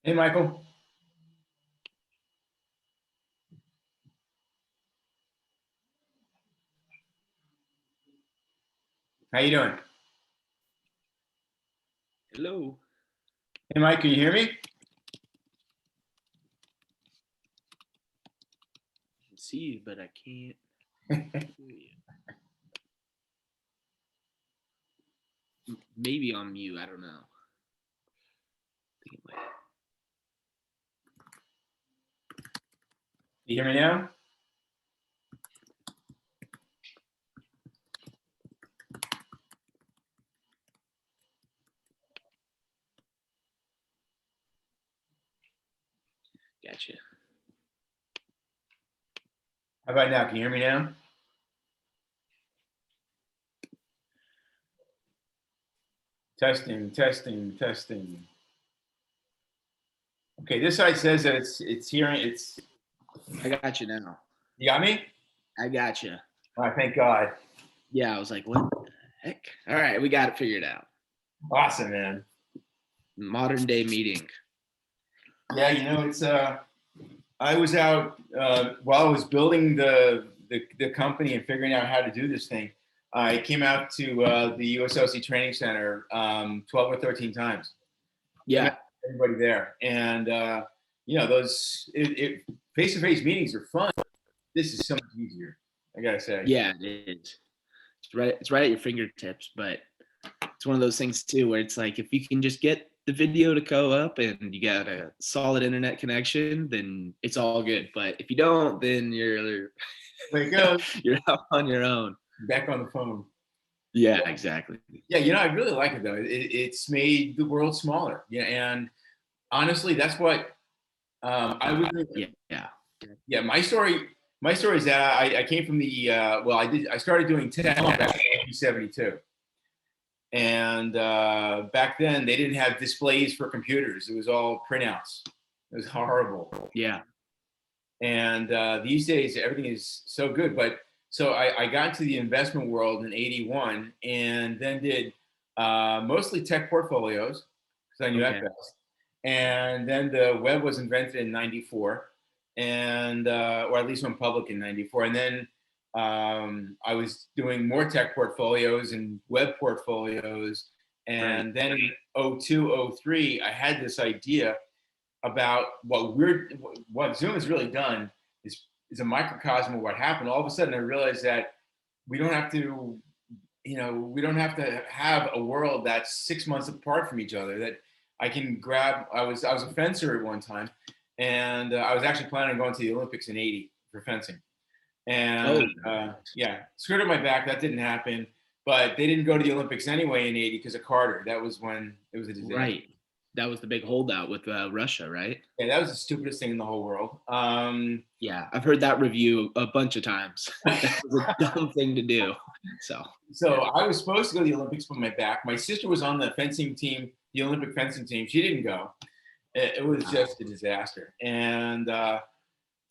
Hey, Michael. How you doing? Hello. Hey, Mike, can you hear me? I can see you, but I can't hear you. Maybe on mute. I don't know. I think it might. You hear me now? Gotcha. How about now? Can you hear me now? Testing, testing, testing. Okay, this side says that it's hearing. I got you now. You got me? I got you. All right, thank God. Yeah, I was like, what the heck? All right, we got it figured out. Awesome, man. Modern day meeting. Yeah, it's I was out while I was building the company and figuring out how to do this thing. I came out to the USLC Training Center 12 or 13 times. Yeah. Everybody there, and those face-to-face meetings are fun. This is so much easier, I gotta say. Yeah, it is. It's right at your fingertips, but it's one of those things too where it's like if you can just get the video to go up and you got a solid internet connection, then it's all good. But if you don't, then you're There you go. you're out on your own. Back on the phone. Yeah, exactly. Yeah, I really like it though. It's made the world smaller. Yeah, and honestly, that's what I would. Yeah. My story is that I came from the I started doing tech back in 1972. And back then, they didn't have displays for computers. It was all printouts. It was horrible. Yeah. And these days, everything is so good. But so I got into the investment world in '81, and then did mostly tech portfolios because I knew that best. And then the web was invented in '94, and or at least went public in '94. And then I was doing more tech portfolios and web portfolios. And then in '02, '03, I had this idea about what Zoom has really done is a microcosm of what happened. All of a sudden, I realized that we don't have to, we don't have to have a world that's 6 months apart from each other. That I can grab. I was a fencer at one time, and I was actually planning on going to the Olympics in '80 for fencing. And screwed up my back. That didn't happen. But they didn't go to the Olympics anyway in '80 because of Carter. That was when it was a disaster. Right. That was the big holdout with Russia, right? Yeah, that was the stupidest thing in the whole world. Yeah, I've heard that review a bunch of times. That was a dumb thing to do. So I was supposed to go to the Olympics for my back. My sister was on the fencing team, the Olympic fencing team. She didn't go. It was just a disaster. And that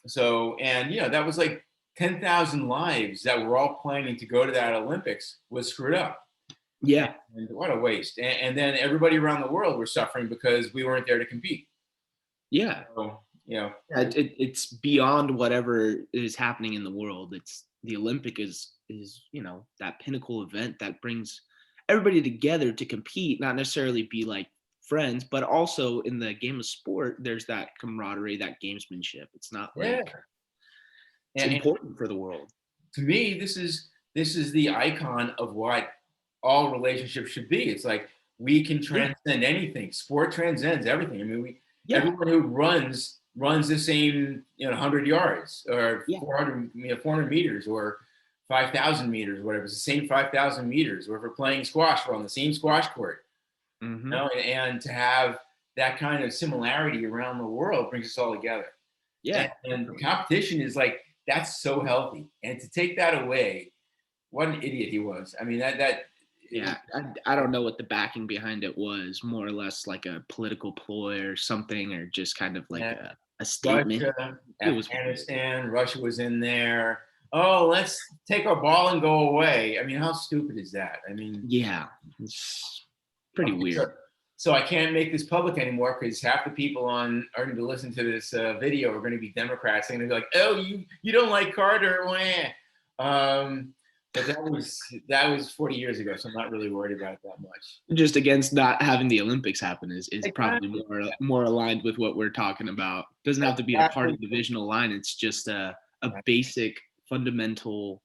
was like 10,000 lives that were all planning to go to that Olympics was screwed up. Yeah. And what a waste. And then everybody around the world were suffering because we weren't there to compete. Yeah. So, it's beyond whatever is happening in the world. It's the Olympic is that pinnacle event that brings everybody together to compete, not necessarily be like friends, but also in the game of sport, there's that camaraderie, that gamesmanship. It's not like it's important for the world. To me, this is the icon of what all relationships should be. It's like we can transcend anything. Sport transcends everything. I mean, everyone who runs the same 100 yards or 400 meters or 5,000 meters, whatever. It's the same 5,000 meters. Or if we're playing squash, we're on the same squash court. Mm-hmm. And to have that kind of similarity around the world brings us all together. Yeah. And the competition is like, that's so healthy. And to take that away, what an idiot he was. I mean, I don't know what the backing behind it was. More or less like a political ploy or something, or just kind of like a statement. Russia was in there. Oh, let's take our ball and go away. I mean, how stupid is that? I mean, yeah, it's pretty weird. so I can't make this public anymore because half the people are going to listen to this video are going to be Democrats and they're like, "Oh, you don't like Carter?" Wah. But that was 40 years ago, so I'm not really worried about it that much. Just against not having the Olympics happen is probably Exactly. more aligned with what we're talking about. Doesn't have to be a part of the divisional line. It's just a basic fundamental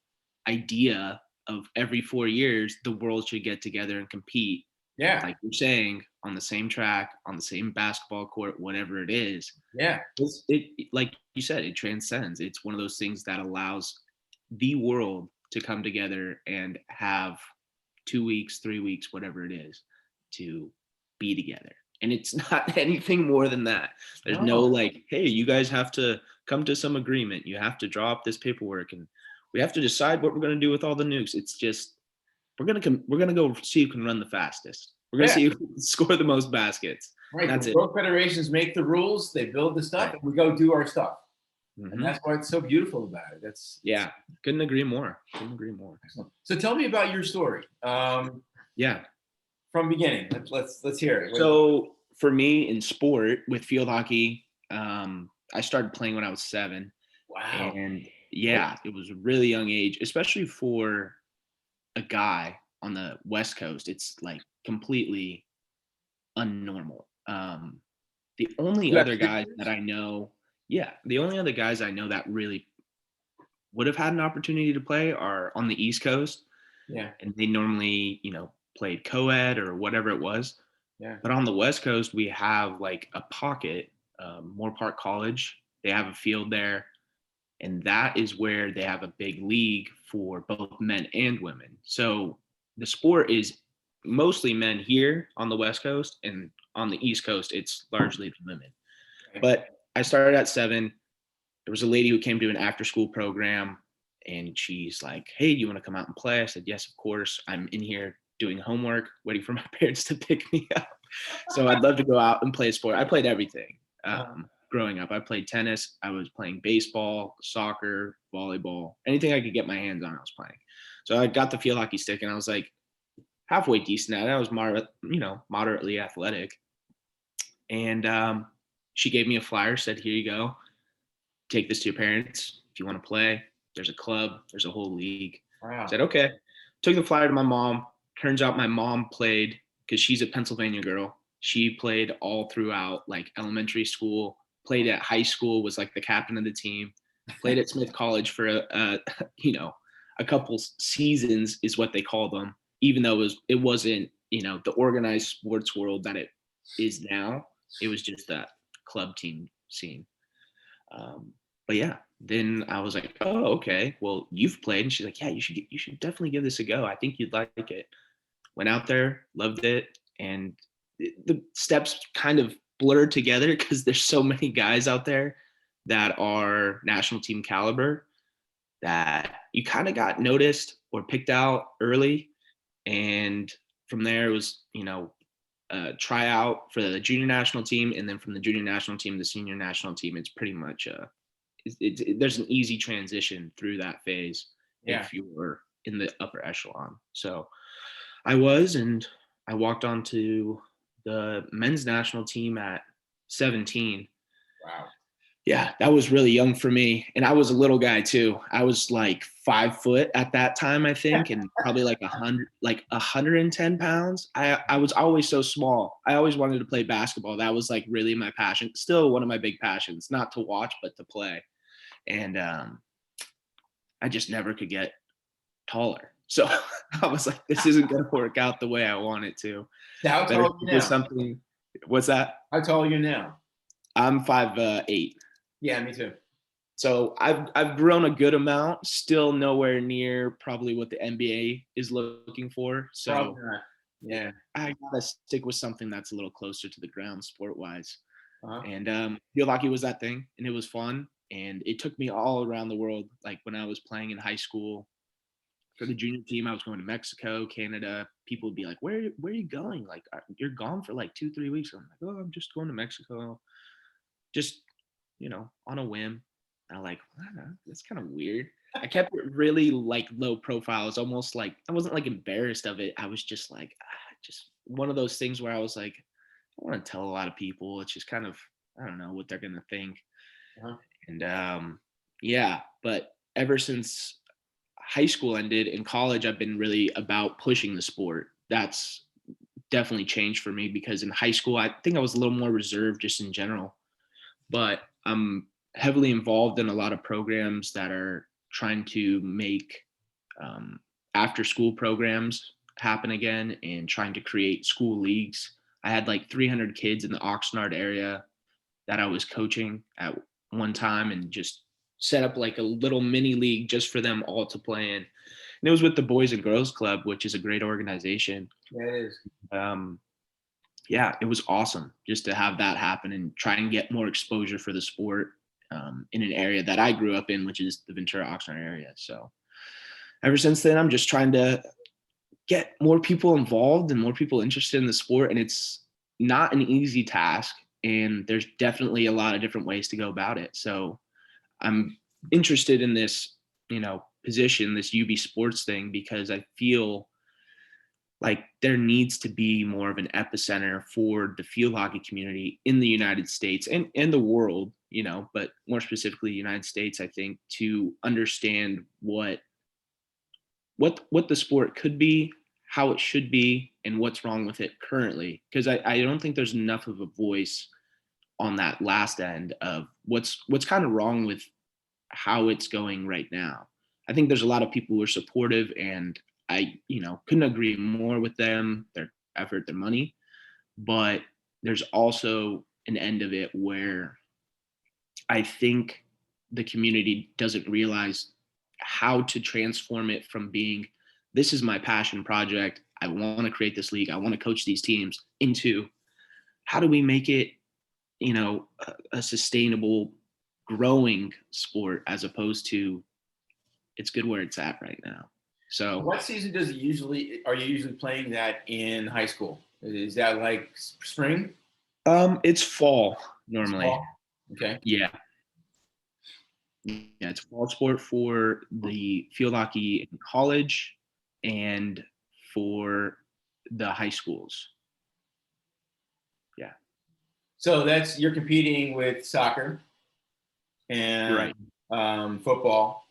idea of every 4 years the world should get together and compete, Yeah, like you're saying, on the same track, on the same basketball court, whatever it is. yeah, It like you said, it transcends. It's one of those things that allows the world to come together and have 2 weeks, 3 weeks, whatever it is, to be together. And it's not anything more than that. There's no no, like, hey, you guys have to come to some agreement. You have to draw up this paperwork, and we have to decide what we're going to do with all the nukes. It's just we're gonna go see who can run the fastest. We're gonna yeah. see who can score the most baskets. Right. That's The it. world federations make the rules, they build the stuff, Right. and we go do our stuff. And Hmm. that's what's so beautiful about it. That's Yeah, couldn't agree more. Couldn't agree more. excellent. So tell me about your story Yeah. from beginning. Let's hear it. So for me in sport with field hockey, I started playing when I was 7, Wow. and yeah, it was a really young age, especially for a guy on the West Coast. It's like completely unnormal. The only You have other guys that sisters? I know, yeah, the only other guys I know that really would have had an opportunity to play are on the East Coast, Yeah. and they normally, played co-ed or whatever it was. Yeah. But on the West Coast, we have like a pocket, Moore Park College. They have a field there, and that is where they have a big league for both men and women. So the sport is mostly men here on the West Coast, and on the East Coast, it's largely the women. Okay. But I started at 7. There was a lady who came to an after school program, and she's like, "Hey, do you want to come out and play?" I said, "Yes, of course. I'm in here doing homework, waiting for my parents to pick me up. So I'd love to go out and play a sport." I played everything growing up. I played tennis. I was playing baseball, soccer, volleyball, anything I could get my hands on, I was playing. So I got the field hockey stick, and I was like halfway decent at it. I was moderately athletic. And she gave me a flyer, said, "Here you go. Take this to your parents. If you want to play, there's a club, there's a whole league." I Wow. said, "Okay." Took the flyer to my mom. Turns out my mom played, because she's a Pennsylvania girl. She played all throughout like elementary school, played at high school, was like the captain of the team, played at Smith College for a couple seasons is what they call them, even though it wasn't, the organized sports world that it is now. It was just that club team scene. But yeah, then I was like, "Oh, okay. Well, you've played." And she's like, "Yeah, you should definitely give this a go. I think you'd like it." Went out there, loved it, and the steps kind of blurred together because there's so many guys out there that are national team caliber that you kind of got noticed or picked out early, and from there it was, try out for the junior national team, and then from the junior national team, the senior national team. It's pretty much there's an easy transition through that phase Yeah. if you were in the upper echelon. So I was, and I walked onto the men's national team at 17. Wow. Yeah, that was really young for me. And I was a little guy too. I was like 5 foot at that time, I think, and probably like 110 pounds. I was always so small. I always wanted to play basketball. That was like really my passion. Still one of my big passions, not to watch, but to play. And I just never could get taller. So I was like, this isn't going to work out the way I want it to. So how Better tall are you stick with now? something. What's that? How tall are you now? I'm 5'8". Yeah, me too. So I've grown a good amount, still nowhere near probably what the NBA is looking for. So Probably not. Yeah. I gotta stick with something that's a little closer to the ground sport wise. Uh-huh. And field hockey was that thing, and it was fun. And it took me all around the world. Like when I was playing in high school for the junior team, I was going to Mexico, Canada. People would be like, where are you going? Like you're gone for like 2-3 weeks. I'm like, "Oh, I'm just going to Mexico." Just, on a whim. And I'm like, that's kind of weird. I kept it really like low profile. It was almost like I wasn't like embarrassed of it. I was just like, just one of those things where I was like, want to tell a lot of people. It's just kind of, I don't know what they're gonna think. Uh-huh. And yeah, but ever since high school ended, in college, I've been really about pushing the sport. That's definitely changed for me because in high school, I think I was a little more reserved just in general. But I'm heavily involved in a lot of programs that are trying to make um, after school programs happen again and trying to create school leagues. I had like 300 kids in the Oxnard area that I was coaching at one time and just set up like a little mini league just for them all to play in. And it was with the Boys and Girls Club, which is a great organization. Yeah, it is. Um, yeah, it was awesome just to have that happen and try and get more exposure for the sport in an area that I grew up in, which is the Ventura Oxnard area. So ever since then, I'm just trying to get more people involved and more people interested in the sport. And it's not an easy task. And there's definitely a lot of different ways to go about it. So I'm interested in this, position, this UB sports thing, because I feel like there needs to be more of an epicenter for the field hockey community in the United States and the world, but more specifically the United States, I think, to understand what the sport could be, how it should be, and what's wrong with it currently. Because I don't think there's enough of a voice on that last end of what's kind of wrong with how it's going right now. I think there's a lot of people who are supportive, and I, couldn't agree more with them, their effort, their money. But there's also an end of it where I think the community doesn't realize how to transform it from being, this is my passion project, I want to create this league, I want to coach these teams, into how do we make it, a sustainable, growing sport, as opposed to it's good where it's at right now. So What season are you usually playing that in high school? Is that like spring? it's fall normally. Fall? Okay. Yeah. Yeah, it's fall sport for the field hockey in college and for the high schools. Yeah. So you're competing with soccer and Right. football.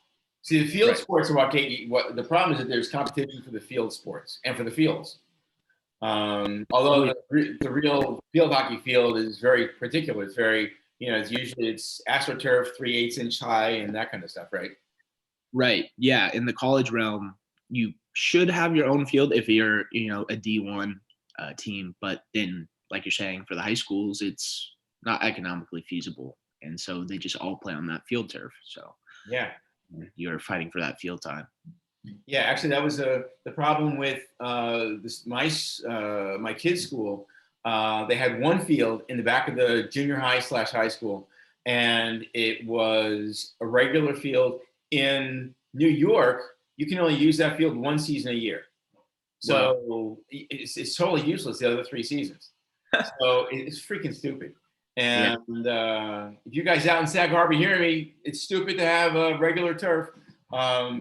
See, the field Right. sports are what the problem is that there's competition for the field sports and for the fields. Oh, Although yeah. the real field hockey field is very particular. It's very, it's AstroTurf, 3/8 inch high, and that kind of stuff, right? Right. Yeah. In the college realm, you should have your own field if you're, a D1 team. But then, like you're saying, for the high schools, it's not economically feasible. And so they just all play on that field turf. So Yeah. you're fighting for that field time. Yeah, actually, that was the problem with my kids' school. They had one field in the back of the junior high/high school, and it was a regular field. In New York, you can only use that field one season a year, Wow. so it's totally useless the other 3 seasons. So it's freaking stupid. Yeah. And if you guys out in Sag Harbor hear me, it's stupid to have a regular turf.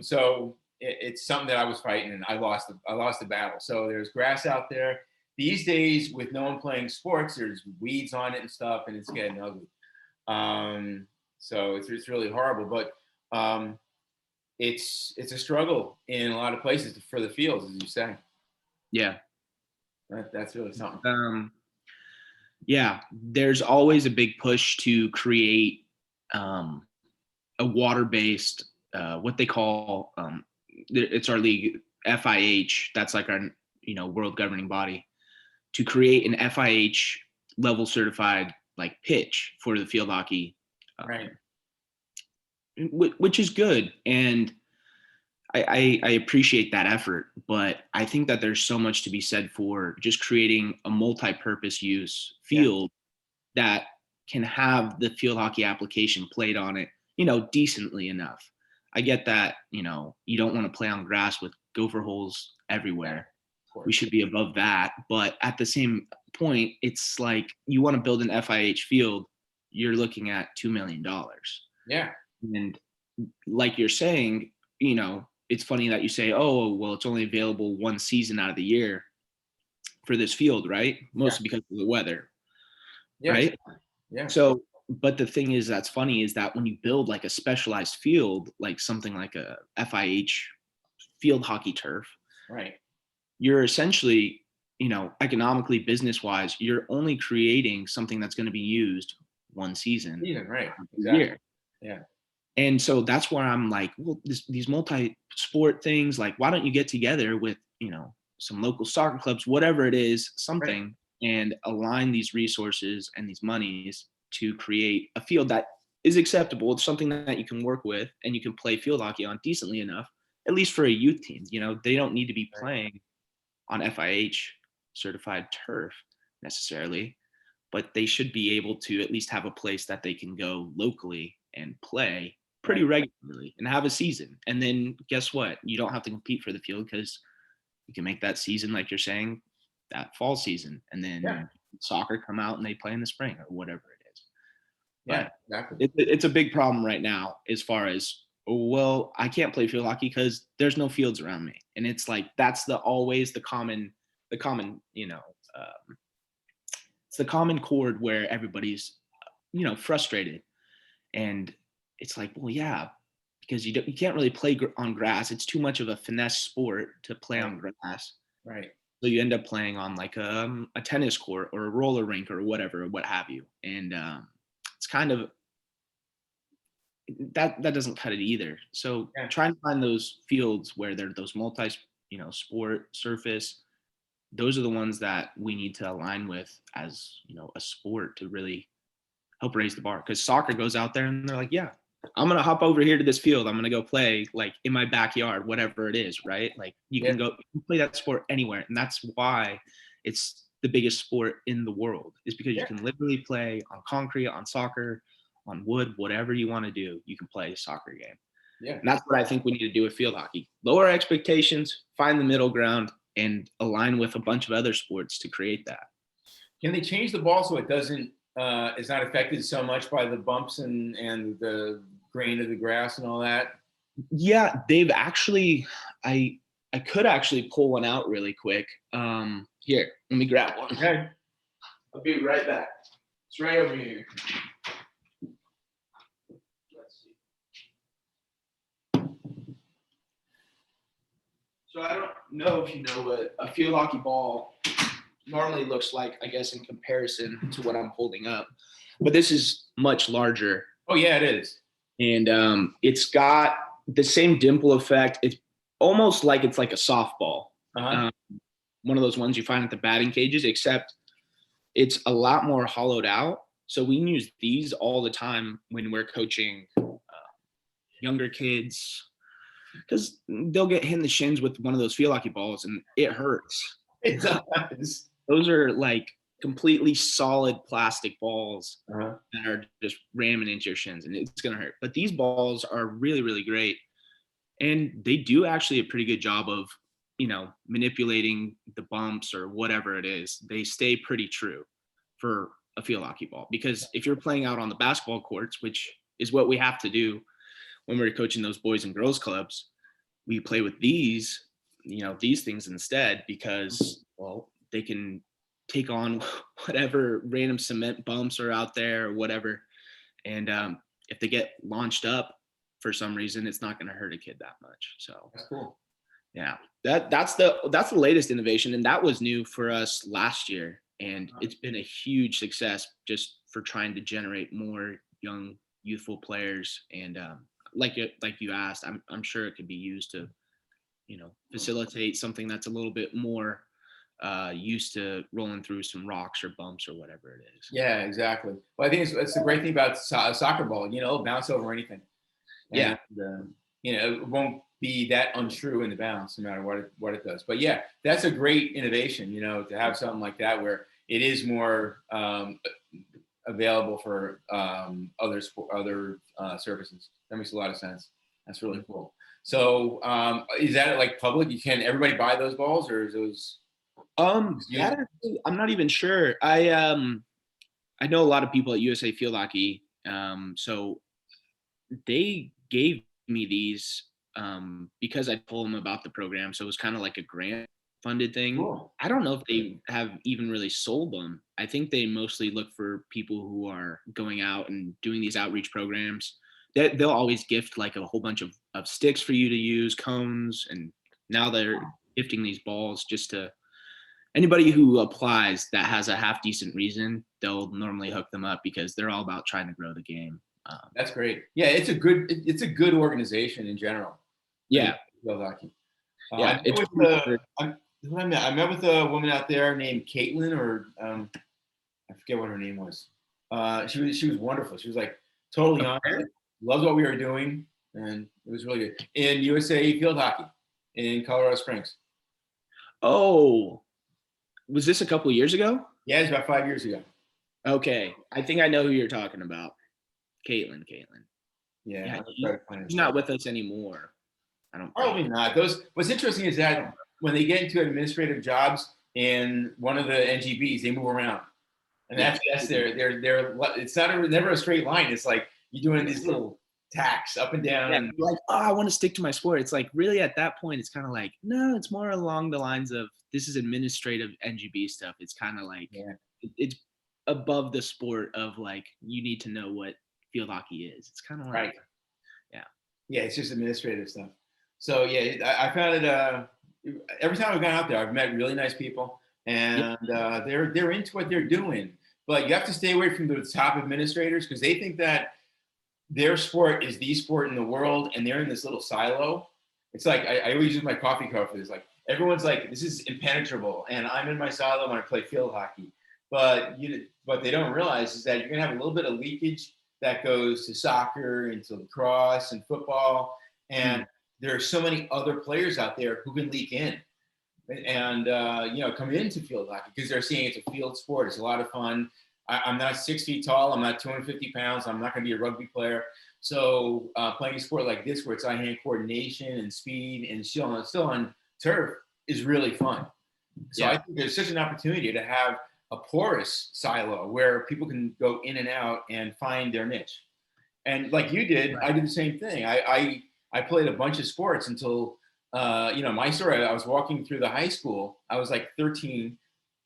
So it's something that I was fighting, and I lost the battle. So there's grass out there these days with no one playing sports. There's weeds on it and stuff, and it's getting ugly. So it's really horrible. But it's a struggle in a lot of places for the fields, as you say. Yeah. That's really something. Yeah, there's always a big push to create um, a water-based, what they call, it's our league, FIH. That's like our, world governing body, to create an FIH level certified like pitch for the field hockey, Right. which is good. And I appreciate that effort, but I think that there's so much to be said for just creating a multi-purpose use Yeah. field that can have the field hockey application played on it, decently enough. I get that, you don't want to play on grass with gopher holes everywhere. We should be above that. But at the same point, it's like you want to build an FIH field, you're looking at $2 million. Yeah. And like you're saying, it's funny that you say, oh, well, it's only available one season out of the year for this field, right? Mostly because of the weather. Yes. right? Yeah. So, but the thing is that's funny is that when you build like a specialized field, like something like a FIH field hockey turf, Right. you're essentially, economically, business wise, you're only creating something that's going to be used one season Yeah. Right. a Exactly. year. Yeah. And so that's where I'm like, well, these multi-sport things, like, why don't you get together with, some local soccer clubs, whatever it is, Right. something, and align these resources and these monies to create a field that is acceptable. It's something that you can work with and you can play field hockey on decently enough, at least for a youth team. They don't need to be Right. playing on FIH certified turf necessarily, but they should be able to at least have a place that they can go locally and play pretty Right. regularly and have a season. And then guess what? You don't have to compete for the field because you can make that season, like you're saying, that fall season. And Yeah. then soccer come out and they play in the spring or whatever it is. Yeah. But Exactly. it's a big problem right now as far as, well, I can't play field hockey because there's no fields around me. And it's like, that's always the common, it's the common chord where everybody's, frustrated. And it's like, well, yeah, because you can't really play on grass. It's too much of a finesse sport to play Right. on grass. Right. So you end up playing on like a tennis court or a roller rink or whatever, what have you. And it's kind of that doesn't cut it either. So Yeah. try and find those fields where they're those sport surface. Those are the ones that we need to align with as, a sport to really help raise the bar. Because soccer goes out there and they're like, yeah, I'm gonna hop over here to this field. I'm gonna go play like in my backyard, whatever it is, right? Like you Yeah. can play that sport anywhere, and that's why it's the biggest sport in the world. Is because you Yeah. can literally play on concrete, on soccer, on wood, whatever you want to do. You can play a soccer game, Yeah. and that's what I think we need to do with field hockey. Lower expectations, find the middle ground, and align with a bunch of other sports to create that. Can they change the ball so it doesn't is not affected so much by the bumps and the grain of the grass and all that? Yeah, they've actually. I could actually pull one out really quick. Here, let me grab one. Okay. I'll be right back. It's right over here. Let's see. So I don't know if you know what a field hockey ball normally looks like, I guess, in comparison to what I'm holding up. But this is much larger, Oh yeah, it is. and it's got the same dimple effect. It's almost like it's like a softball, Uh-huh. um, one of those ones you find at the batting cages, except it's a lot more hollowed out. So we use these all the time when we're coaching younger kids because they'll get hit in the shins with one of those field hockey balls and it hurts. It does. Those are like completely solid plastic balls Uh-huh. that are just ramming into your shins and it's going to hurt. But these balls are really, really great. And they do actually a pretty good job of, manipulating the bumps or whatever it is. They stay pretty true for a field hockey ball. Because if you're playing out on the basketball courts, which is what we have to do when we're coaching those boys and girls clubs, we play with these things instead because, well, they can take on whatever random cement bumps are out there or whatever. And if they get launched up for some reason, it's not going to hurt a kid that much. So That's cool. yeah, that's the latest innovation, and that was new for us last year, and it's been a huge success just for trying to generate more young, youthful players. And like you asked, I'm sure it could be used to, facilitate something that's a little bit more used to rolling through some rocks or bumps or whatever it is. Yeah, exactly. Well, I think it's the great thing about soccer ball. It'll bounce over anything, Yeah, and it won't be that untrue in the bounce, no matter what it does. But yeah, that's a great innovation. To have something like that where it is more available for other services. That makes a lot of sense. That's really cool. So, is that like public? Can everybody buy those balls, or is those? that actually, I'm not even sure. I know a lot of people at USA Field Hockey. So they gave me these because I told them about the program. So it was kind of like a grant. funded thing. Cool. I don't know if they have even really sold them. I think they mostly look for people who are going out and doing these outreach programs. They'll always gift like a whole bunch of sticks for you to use, cones, and now they're gifting these balls just to anybody who applies that has a half decent reason. They'll normally hook them up because they're all about trying to grow the game. That's great. Yeah, it's a good organization in general. Yeah, Field hockey. I yeah, met it's with cool for who I met. I met with a woman out there named Caitlin, or I forget what her name was. She was wonderful. She was like totally a on player. it. Loved what we were doing, and it was really good. In USA field hockey in Colorado Springs. Oh, was this a couple of years ago? Yeah, it's about 5 years ago. Okay, I think I know who you're talking about. Caitlin. Yeah, Yeah, I started playing she's stuff. not with us anymore, I don't think. Probably not. Those. What's interesting is that when they get into administrative jobs in one of the NGBs, they move around, and Yeah. that's their. It's never a straight line. It's like you're doing these little tacks up and down, Yeah, and you're like, "Oh, I wanna stick to my sport." It's like, really at that point, it's kinda like, no, it's more along the lines of, this is administrative NGB stuff. It's kinda like, yeah, it's above the sport of, like, you need to know what field hockey is. It's kinda right. like yeah. Yeah, it's just administrative stuff. So yeah, I found it. Every time I've gone out there, I've met really nice people, Yeah, and they're into what they're doing. But you have to stay away from the top administrators because they think that their sport is the sport in the world, and they're in this little silo. It's like I always use my coffee cup for this. Like everyone's like, this is impenetrable, and I'm in my silo when I play field hockey. But they don't realize is that you're gonna have a little bit of leakage that goes to soccer and to lacrosse and football, mm, and there are so many other players out there who can leak in and come into field hockey because they're seeing it's a field sport. It's a lot of fun. I'm not 6 feet tall. I'm not 250 pounds. I'm not going to be a rugby player. So playing a sport like this, where it's eye-hand coordination and speed and still on turf, is really fun. So I yeah, think there's such an opportunity to have a porous silo where people can go in and out and find their niche. And like you did, I right. did the same thing. I played a bunch of sports until my story. I was walking through the high school. I was like 13,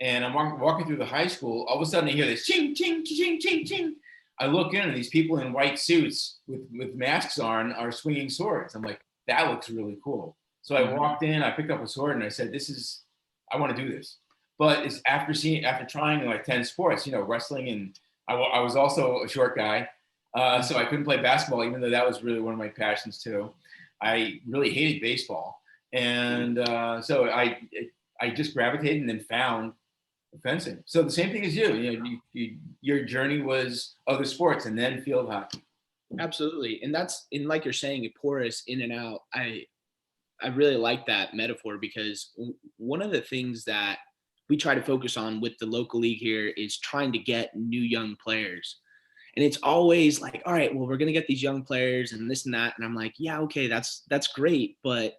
and I'm walking through the high school. All of a sudden, I hear this ching ching ching ching ching. I look in, and these people in white suits with masks on are swinging swords. I'm like, that looks really cool. So I Mhm. walked in, I picked up a sword, and I said, I want to do this. But it's after trying like 10 sports, wrestling, and I was also a short guy. So I couldn't play basketball, even though that was really one of my passions too. I really hated baseball, and so I just gravitated and then found fencing. So the same thing as you. Your journey was other sports and then field hockey. Absolutely, and that's and like you're saying, it porous in and out. I really like that metaphor because one of the things that we try to focus on with the local league here is trying to get new young players. And it's always like, all right, well, we're gonna get these young players and this and that. And I'm like, yeah, okay, that's great. But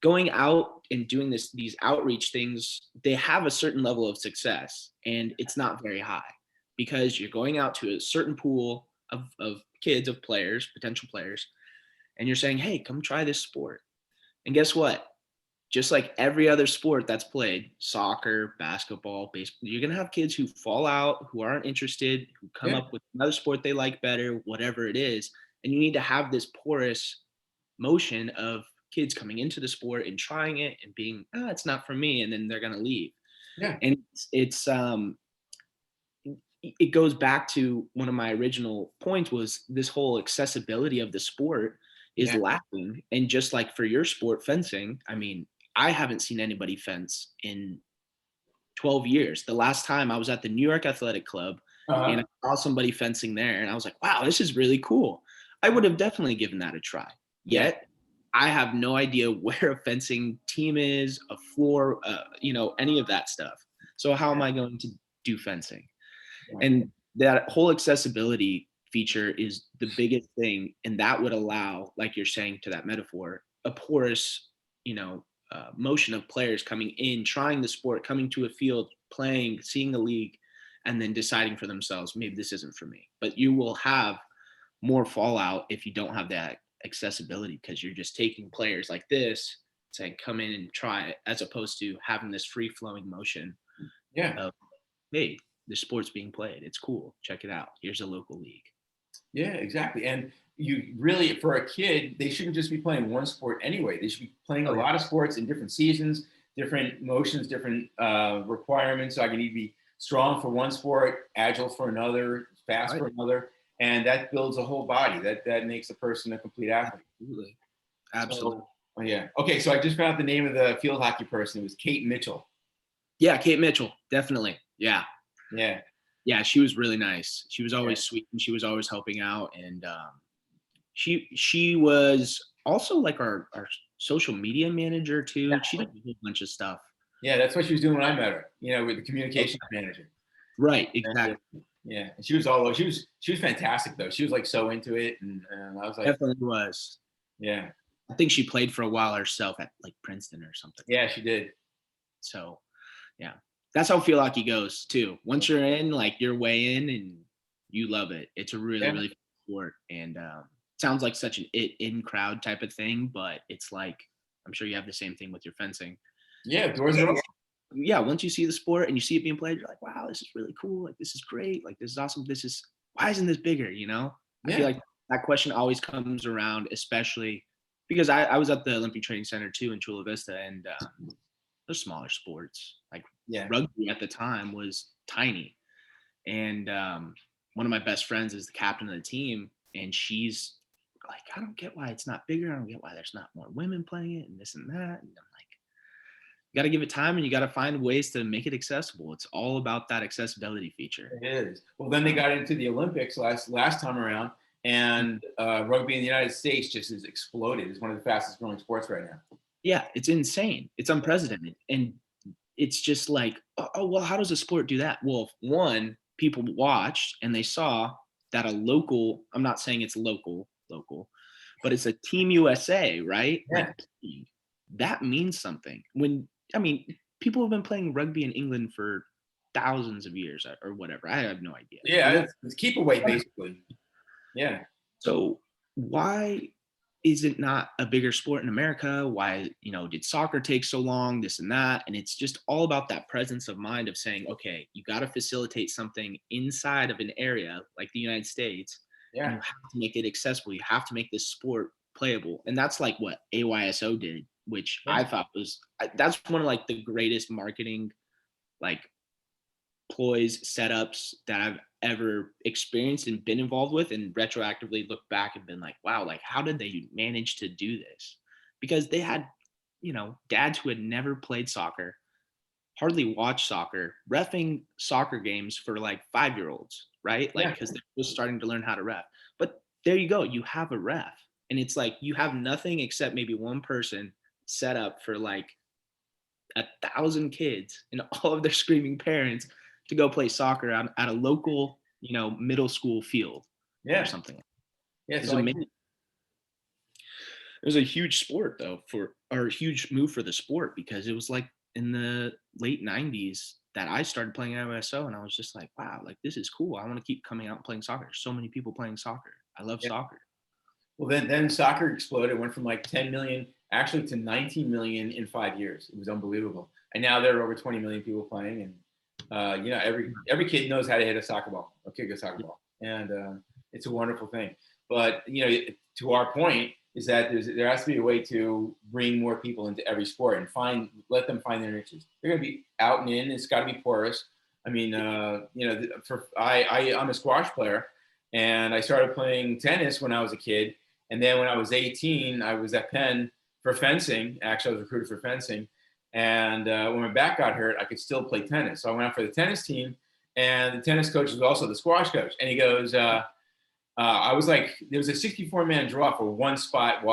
going out and doing these outreach things, they have a certain level of success and it's not very high because you're going out to a certain pool of kids, of players, potential players, and you're saying, hey, come try this sport. And guess what? Just like every other sport that's played, soccer, basketball, baseball, you're going to have kids who fall out, who aren't interested, who come Yeah, up with another sport they like better, whatever it is. And you need to have this porous motion of kids coming into the sport and trying it and being, it's not for me. And then they're going to leave. yeah, And it goes back to one of my original points was this whole accessibility of the sport is yeah. lacking. And just like for your sport, fencing, I mean, I haven't seen anybody fence in 12 years. The last time I was at the New York Athletic Club and Uh-huh. I saw somebody fencing there and I was like, wow, this is really cool. I would have definitely given that a try. Yeah, Yet I have no idea where a fencing team is, a floor, any of that stuff. So how am yeah, I going to do fencing? yeah, And that whole accessibility feature is the biggest thing. And that would allow, like you're saying to that metaphor, a porous, motion of players coming in, trying the sport, coming to a field, playing, seeing a league, and then deciding for themselves, maybe this isn't for me. But you will have more fallout if you don't have that accessibility because you're just taking players like this saying come in and try it, as opposed to having this free flowing motion Yeah. of, hey, the sport's being played. It's cool. Check it out. Here's a local league. Yeah, exactly. And you really, for a kid, they shouldn't just be playing one sport anyway. They should be playing a lot of sports in different seasons, different motions, different requirements. So I can need to be strong for one sport, agile for another, fast for another, and that builds a whole body. That makes a person a complete athlete. Absolutely. Absolutely. So, oh, yeah. Okay, so I just found out the name of the field hockey person. It was Kate Mitchell. Yeah, Kate Mitchell, definitely. Yeah. Yeah. Yeah, she was really nice. She was always sweet, and she was always helping out. And she was also like our social media manager too. Yeah. She did a whole bunch of stuff. Yeah, that's what she was doing when I met her. With the communications manager. Right, exactly. Yeah, and she was all over. She was fantastic though. She was like so into it, and I was like, Definitely was. Yeah. I think she played for a while herself at like Princeton or something. Yeah, she did. So, yeah, that's how field hockey goes too. Once you're in, like you're way in, and you love it. It's a really really fun sport, and sounds like such an in crowd type of thing, but it's like I'm sure you have the same thing with your fencing. Yeah, doors are open. Yeah, once you see the sport and you see it being played, you're like, wow, this is really cool. Like, this is great. Like, this is awesome. Why isn't this bigger? I feel like that question always comes around, especially because I was at the Olympic Training Center too in Chula Vista, and those smaller sports, like rugby at the time was tiny. And one of my best friends is the captain of the team, and she's like, I don't get why it's not bigger. I don't get why there's not more women playing it and this and that. And I'm like, you got to give it time, and you got to find ways to make it accessible. It's all about that accessibility feature. It is. Well, then they got into the Olympics last time around, and rugby in the United States just has exploded. It's one of the fastest growing sports right now. Yeah, it's insane. It's unprecedented. And it's just like, oh, well, how does a sport do that? Well, one, people watched and they saw that a local, I'm not saying it's local, but it's a Team USA, right? Yeah. Like, that means something. People have been playing rugby in England for thousands of years or whatever. I have no idea. Yeah, it's keep away basically. Yeah. So why is it not a bigger sport in America? Why, did soccer take so long, this and that? And it's just all about that presence of mind of saying, okay, you got to facilitate something inside of an area like the United States. Yeah. And you have to make it accessible. You have to make this sport playable. And that's like what AYSO did, which I thought that's one of like the greatest marketing, like ploys, setups that I've ever experienced and been involved with, and retroactively look back and been like, wow, like how did they manage to do this? Because they had, dads who had never played soccer, hardly watched soccer, reffing soccer games for like 5-year-olds, right? Like, because they're just starting to learn how to ref. But there you go, you have a ref. And it's like you have nothing except maybe one person set up for like 1,000 kids and all of their screaming parents to go play soccer at a local, middle school field or something. Yeah, it's amazing. It was a huge sport though, or a huge move for the sport, because it was like in the late 90s that I started playing AYSO, and I was just like, wow, like this is cool. I want to keep coming out and playing soccer. There's so many people playing soccer. I love soccer. Well, then soccer exploded. It went from like 10 million actually to 19 million in 5 years. It was unbelievable. And now there are over 20 million people playing, and every kid knows how to hit a soccer ball, a kick a soccer ball, and it's a wonderful thing. But to our point is that there has to be a way to bring more people into every sport and let them find their niches. They're going to be out and in. It's got to be porous. I mean, I'm a squash player, and I started playing tennis when I was a kid, and then when I was 18, I was at Penn for fencing. Actually, I was recruited for fencing. And when my back got hurt, I could still play tennis. So I went out for the tennis team, and the tennis coach was also the squash coach. And he goes, I was like, there was a 64-man draw for one spot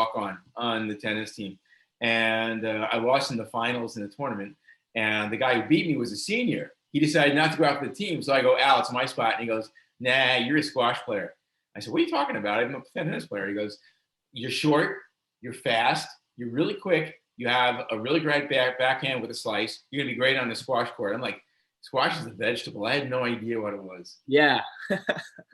on the tennis team. And I lost in the finals in the tournament. And the guy who beat me was a senior. He decided not to go out for the team. So I go, Al, it's my spot. And he goes, nah, you're a squash player. I said, what are you talking about? I'm a tennis player. He goes, you're short, you're fast, you're really quick. You have a really great backhand with a slice. You're going to be great on the squash court. I'm like, squash is a vegetable. I had no idea what it was. Yeah.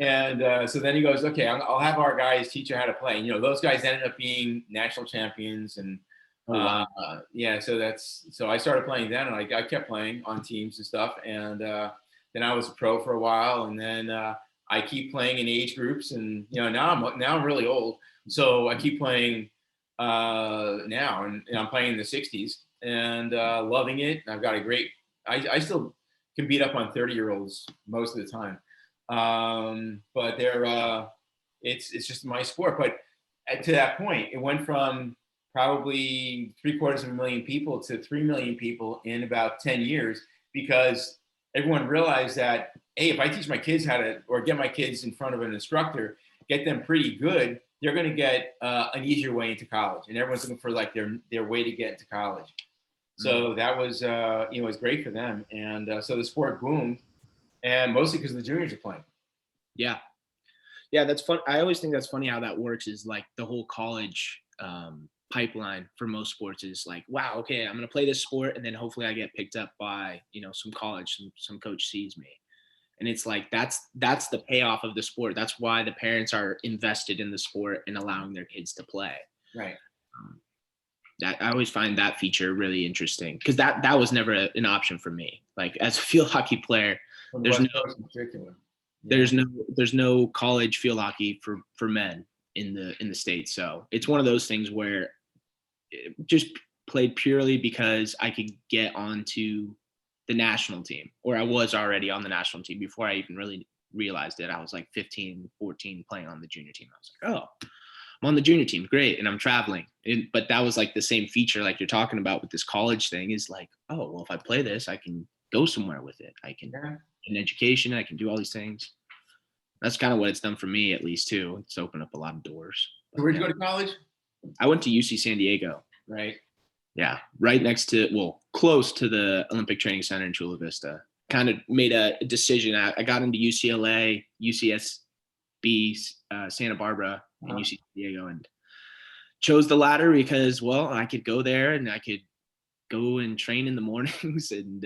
And so then he goes, okay, I'll have our guys teach you how to play. And, those guys ended up being national champions and Oh wow. Yeah, so I started playing then, and I kept playing on teams and stuff, and then I was a pro for a while, and then I keep playing in age groups, and now I'm really old, so I keep playing now, and I'm playing in the 60s and loving it. I've got a great. I still can beat up on 30-year-olds most of the time, but it's just my sport. But to that point, it went from probably 750,000 people to 3 million people in about 10 years because everyone realized that, hey, if I teach my kids how to, or get my kids in front of an instructor, get them pretty good, they're going to get an easier way into college. And everyone's looking for like their way to get into college. So that was, it was great for them. And so the sport boomed, and mostly because the juniors are playing. Yeah. Yeah, that's fun. I always think that's funny how that works is like the whole college pipeline for most sports is like, wow, okay, I'm going to play this sport and then hopefully I get picked up by, some college, some coach sees me. And it's like that's the payoff of the sport. That's why the parents are invested in the sport and allowing their kids to play. Right. That I always find that feature really interesting because that was never an option for me. Like as a field hockey player, there's no in particular. there's no college field hockey for men in the States. So it's one of those things where it just played purely because I could get onto the national team, or I was already on the national team before I even really realized it. I was like 15, 14 playing on the junior team. I was like, oh, I'm on the junior team. Great. And I'm traveling. But that was like the same feature like you're talking about with this college thing is like, oh, well, if I play this, I can go somewhere with it. I can in education, I can do all these things. That's kind of what it's done for me, at least, too. It's opened up a lot of doors. So where'd you go to college? I went to UC San Diego. Right. Yeah, right next to, close to the Olympic Training Center in Chula Vista. Kind of made a decision. I got into UCLA, UCSB, Santa Barbara, and UC San Diego, and chose the latter because, I could go there and I could go and train in the mornings and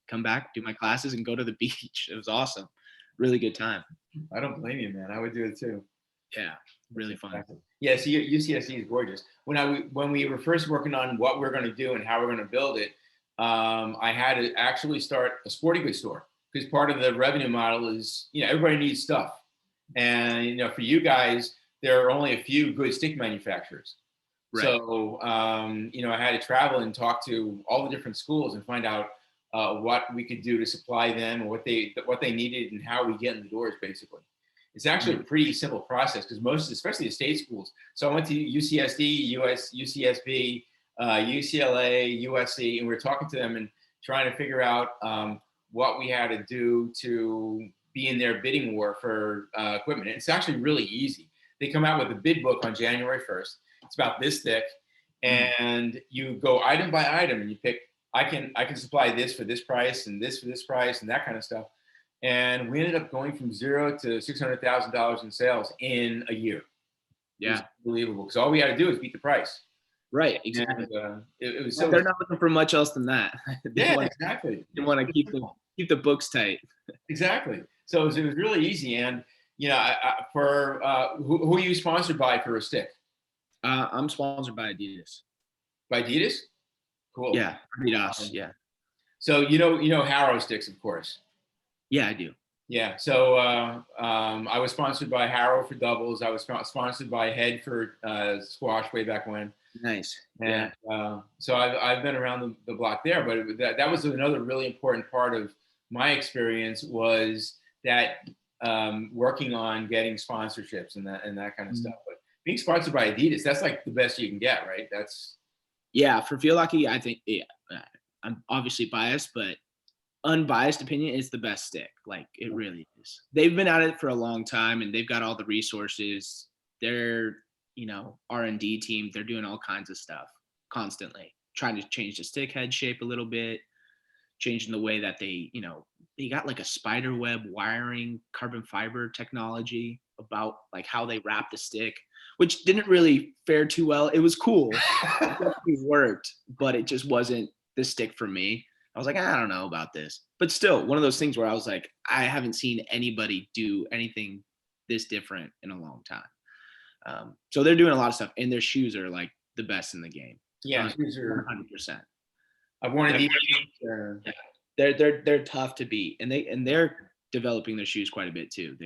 come back, do my classes, and go to the beach. It was awesome. Really good time. I don't blame you, man. I would do it too. Yeah, really fun. Yeah, so UCSD is gorgeous. When we were first working on what we're going to do and how we're going to build it, I had to actually start a sporting goods store because part of the revenue model is, everybody needs stuff. And, for you guys, there are only a few good stick manufacturers. Right. So, I had to travel and talk to all the different schools and find out what we could do to supply them, what they needed, and how we get in the doors, basically. It's actually a pretty simple process because most, especially the state schools. So I went to UCSD, UCSB, UCLA, USC, and we were talking to them and trying to figure out what we had to do to be in their bidding war for equipment. And it's actually really easy. They come out with a bid book on January 1st. It's about this thick, and you go item by item and you pick. I can supply this for this price and this for this price and that kind of stuff. And we ended up going from $0 to $600,000 in sales in a year. Yeah, it was unbelievable because all we had to do is beat the price. Right, exactly. And, it was they're not looking for much else than that. Exactly. They want to keep the books tight. Exactly. So it was really easy. And for who are you sponsored by for a stick? I'm sponsored by Adidas. By Adidas? Cool. Yeah, Adidas. Yeah. So you know Harrow sticks, of course. Yeah, I do. Yeah. So I was sponsored by Harrow for doubles. I was sponsored by Head for squash way back when. Nice. And so I've been around the block there. But that was another really important part of my experience was that working on getting sponsorships and that kind of stuff. But being sponsored by Adidas, that's like the best you can get, right? For field hockey, I think I'm obviously biased, but unbiased opinion, it's the best stick. Like it really is. They've been at it for a long time and they've got all the resources. They're, R&D team. They're doing all kinds of stuff constantly, trying to change the stick head shape a little bit, changing the way that they got like a spider web wiring carbon fiber technology about like how they wrap the stick, which didn't really fare too well. It was cool. It worked, but it just wasn't the stick for me. I was like, I don't know about this. But still, one of those things where I was like, I haven't seen anybody do anything this different in a long time. So they're doing a lot of stuff, and their shoes are like the best in the game. Yeah, shoes are. 100%. I've worn They're, Adidas. Uh, yeah, they're tough to beat, and they're developing their shoes quite a bit too.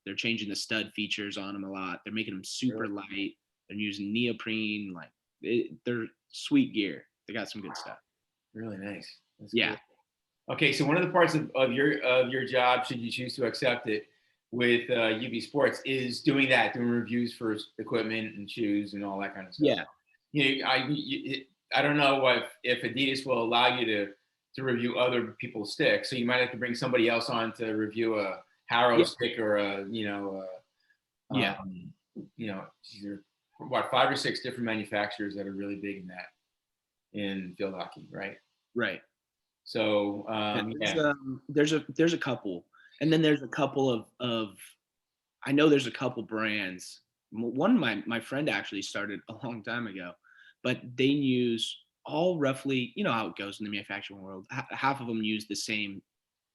They're changing the stud features on them a lot. They're making them super really, light. They're using neoprene. Like they're sweet gear. They got some good stuff. really nice. That's Yeah, cool. Okay, so one of the parts of your job, should you choose to accept it, with UB Sports, is doing that, doing reviews for equipment and shoes and all that kind of stuff. yeah, You know, I don't know if Adidas will allow you to review other people's sticks, so you might have to bring somebody else on to review a Harrow yeah, stick or yeah. you know, there are, what, 5 or 6 different manufacturers that are really big in that in field hockey, right? Right. So Yeah, yeah, there's a couple, and then there's a couple of I know there's a couple brands. One my friend actually started a long time ago, but they use all roughly, you know how it goes in the manufacturing world. Half of them use the same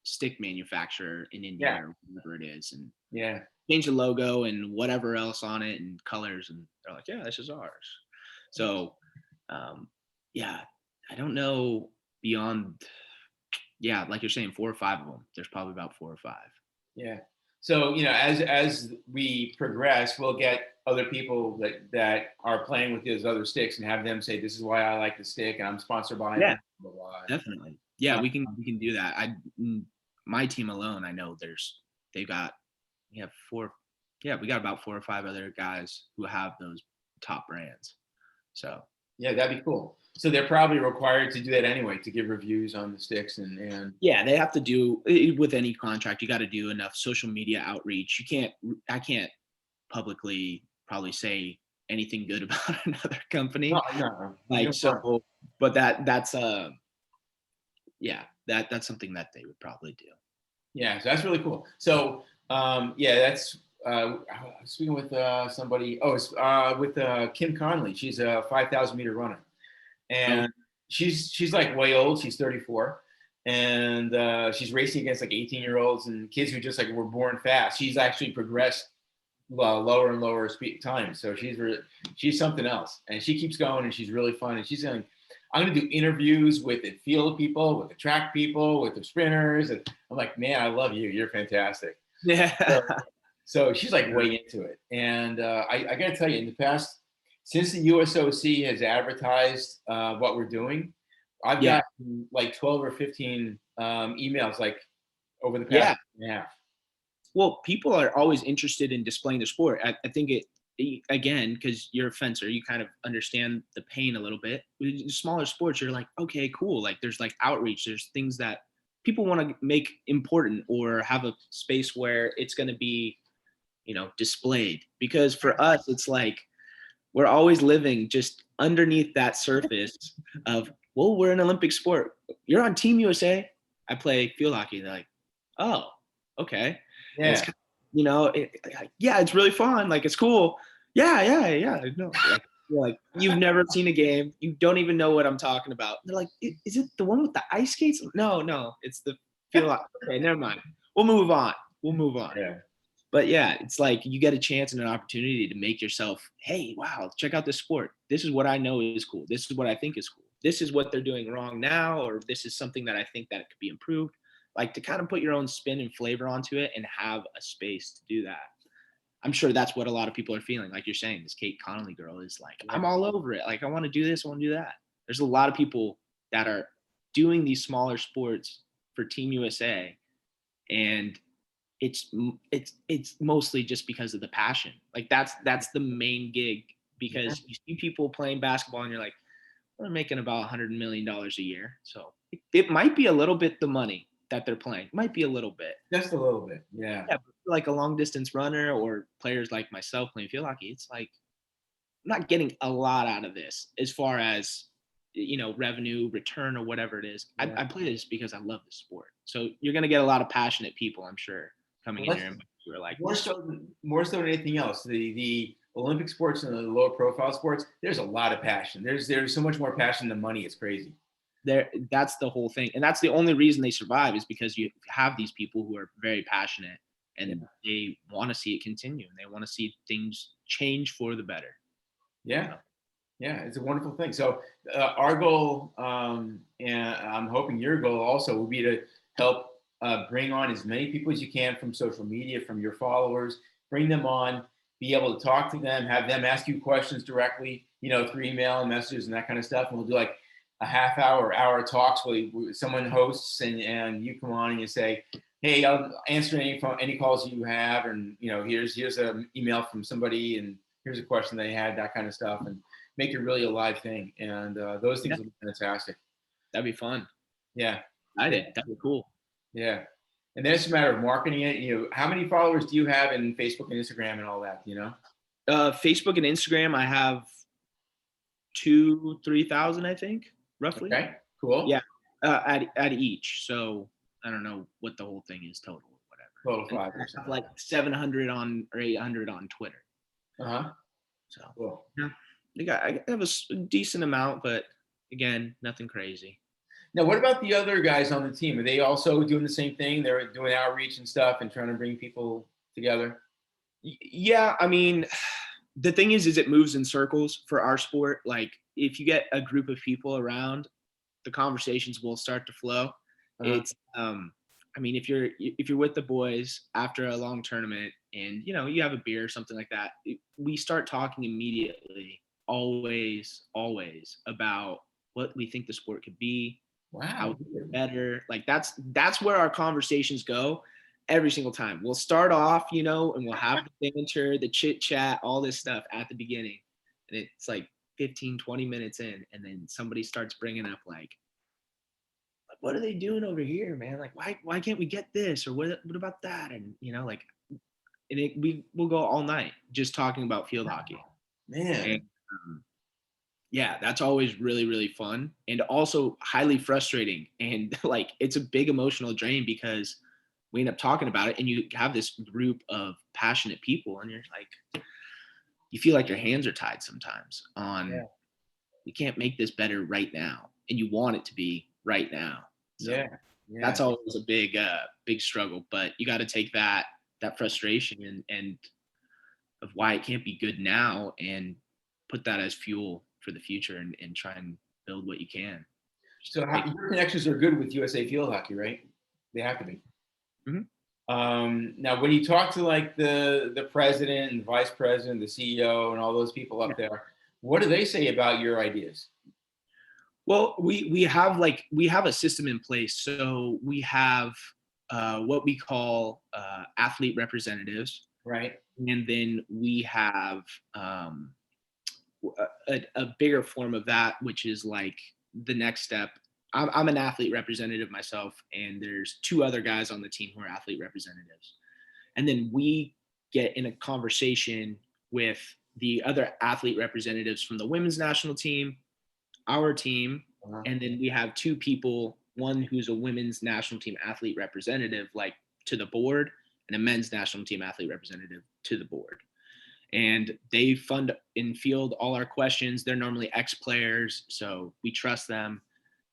stick manufacturer in India yeah, or whatever it is, and yeah. change the logo and whatever else on it and colors, and they're like, yeah, this is ours. So, yeah, I don't know beyond, yeah, like you're saying, 4 or 5 of them. There's probably about 4 or 5. Yeah. So, as we progress, we'll get other people that are playing with those other sticks and have them say, "This is why I like the stick, and I'm sponsored by Yeah, them." Blah, blah, blah. definitely. Yeah, Uh, we can do that. My team alone, I know they got we have 4, yeah, we got about 4 or 5 other guys who have those top brands. So yeah, that'd be cool. So they're probably required to do that anyway, to give reviews on the sticks and yeah, they have to do with any contract. You got to do enough social media outreach. I can't publicly probably say anything good about another no, company. no, you Like don't want. so, but that's yeah, that's something that they would probably do. Yeah, so that's really cool. So yeah, that's I was speaking with somebody. Oh, it's with Kim Conley. She's a 5,000 meter runner, Oh and she's like way old. She's 34, and she's racing against like 18-year-olds and kids who just like were born fast. She's actually progressed lower and lower speed times. So she's something else, and she keeps going, and she's really fun. And she's going. I'm going to do interviews with the field people, with the track people, with the sprinters, and I'm like, man, I love you. You're fantastic. yeah. So, so she's like way into it, and I got to tell you, in the past, since the USOC has advertised what we're doing, I've Yeah. got like 12 or 15 emails like over the past Yeah. year and a half. Well, people are always interested in displaying their sport. I think again, because you're a fencer, you kind of understand the pain a little bit. With smaller sports, you're like, okay, cool. Like there's like outreach. There's things that people want to make important or have a space where it's going to be, displayed. Because for us, it's like we're always living just underneath that surface of, well, we're an Olympic sport. You're on Team USA. I play field hockey. They're like, oh, okay. And it's Yeah, kind of, yeah, it's really fun. Like it's cool. Yeah, yeah, yeah. No, like, you're like you've never seen a game. You don't even know what I'm talking about. They're like, is it the one with the ice skates? No, no, it's the field hockey. Okay, never mind. We'll move on. We'll move on. yeah, But yeah, it's like you get a chance and an opportunity to make yourself, hey, wow, check out this sport. This is what I know is cool. This is what I think is cool. This is what they're doing wrong now, or this is something that I think that it could be improved. Like to kind of put your own spin and flavor onto it and have a space to do that. I'm sure that's what a lot of people are feeling. Like you're saying, this Kate Connolly girl is like, yeah. I'm all over it. Like I want to do this, I want to do that. There's a lot of people that are doing these smaller sports for Team USA, and it's mostly just because of the passion. Like that's the main gig, Yeah. because you see people playing basketball and you're like, they're making about $100 million a year. So it might be a little bit the money that they're playing. It might be a little bit. Just a little bit. Yeah. Yeah, but like a long distance runner or players like myself playing field hockey, it's like I'm not getting a lot out of this as far as revenue, return, or whatever it is. Yeah. I play this because I love the sport. So you're gonna get a lot of passionate people, I'm sure, coming Well, in that's your inbox who are like, more so than anything else. The Olympic sports and the lower profile sports, there's a lot of passion. There's so much more passion than money. It's crazy. that's the whole thing, and that's the only reason they survive, is because you have these people who are very passionate Yeah. and they want to see it continue and they want to see things change for the better. Yeah. Yeah, it's a wonderful thing. So our goal, and I'm hoping your goal also will be to help bring on as many people as you can from social media, from your followers, bring them on, be able to talk to them, have them ask you questions directly, through email and messages and that kind of stuff. And we'll do like a half hour talks where someone hosts and you come on and you say, hey, I'll answer any calls you have. And, here's an email from somebody and here's a question they had, that kind of stuff. And make it really a live thing. And those things Yeah, will be fantastic. that'd be fun. Yeah. I did. That'd be cool. Yeah. And then it's a matter of marketing it. How many followers do you have in Facebook and Instagram and all that, Facebook and Instagram, I have 3,000, I think, roughly. Okay, cool. Yeah, at each. So I don't know what the whole thing is total, or whatever. Total 5%. I have like 700 or 800 on Twitter. Uh-huh. So Cool. yeah, I have a decent amount, but again, nothing crazy. Now, what about the other guys on the team? Are they also doing the same thing? They're doing outreach and stuff and trying to bring people together? Yeah, I mean, the thing is it moves in circles for our sport. Like if you get a group of people around, the conversations will start to flow. Uh-huh. It's I mean, if you're with the boys after a long tournament and you have a beer or something like that, we start talking immediately, always about what we think the sport could be, how Wow. we can get better. Like that's where our conversations go every single time. We'll start off, and we'll have the banter, the chit chat, all this stuff at the beginning. And it's like 15, 20 minutes in. And then somebody starts bringing up like, what are they doing over here, man? Like, why can't we get this? Or what about that? And, we'll go all night just talking about field hockey. Man. And, yeah, that's always really, really fun and also highly frustrating. And like, it's a big emotional drain because we end up talking about it and you have this group of passionate people and you're like, you feel like your hands are tied sometimes on, we can't make this better right now. And you want it to be right now. So that's always a big struggle, but you got to take that frustration and of why it can't be good now and put that as fuel for the future and try and build what you can. So your connections are good with USA Field Hockey, right? They have to be. Mm-hmm. Now, when you talk to like the president and vice president, the CEO, and all those people up there, what do they say about your ideas? Well, we have a system in place. So we have what we call athlete representatives, right? And then we have a bigger form of that, which is like the next step. I'm an athlete representative myself, and there's 2 other guys on the team who are athlete representatives. And then we get in a conversation with the other athlete representatives from the women's national team, our team, and then we have 2 people, one who's a women's national team athlete representative, like to the board, and a men's national team athlete representative to the board. And they fund and field all our questions. They're normally ex-players, so we trust them.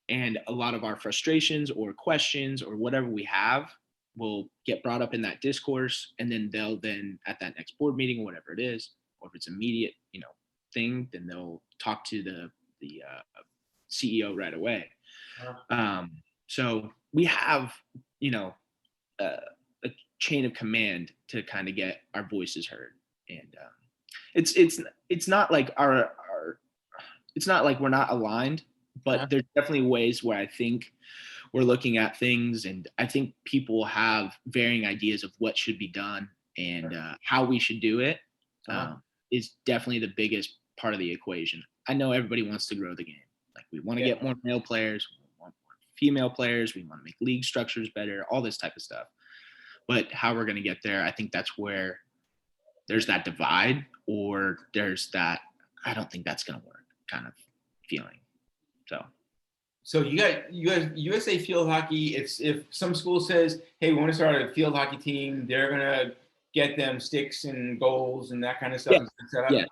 And a lot of our frustrations or questions or whatever we have will get brought up in that discourse. And then they'll at that next board meeting or whatever it is, or if it's immediate, thing, then they'll talk to the CEO right away. So we have, a chain of command to kind of get our voices heard. And it's not like it's not like we're not aligned, but there's definitely ways where I think we're looking at things, and I think people have varying ideas of what should be done and how we should do it. Is definitely the biggest part of the equation. I know everybody wants to grow the game. Like we want to get more male players, we want more female players, we want to make league structures better, all this type of stuff. But how we're going to get there, I think that's where there's that divide, or there's that, I don't think that's going to work kind of feeling. So you guys, USA Field Hockey, if some school says, hey, we want to start a field hockey team, they're going to get them sticks and goals and that kind of stuff. Yes.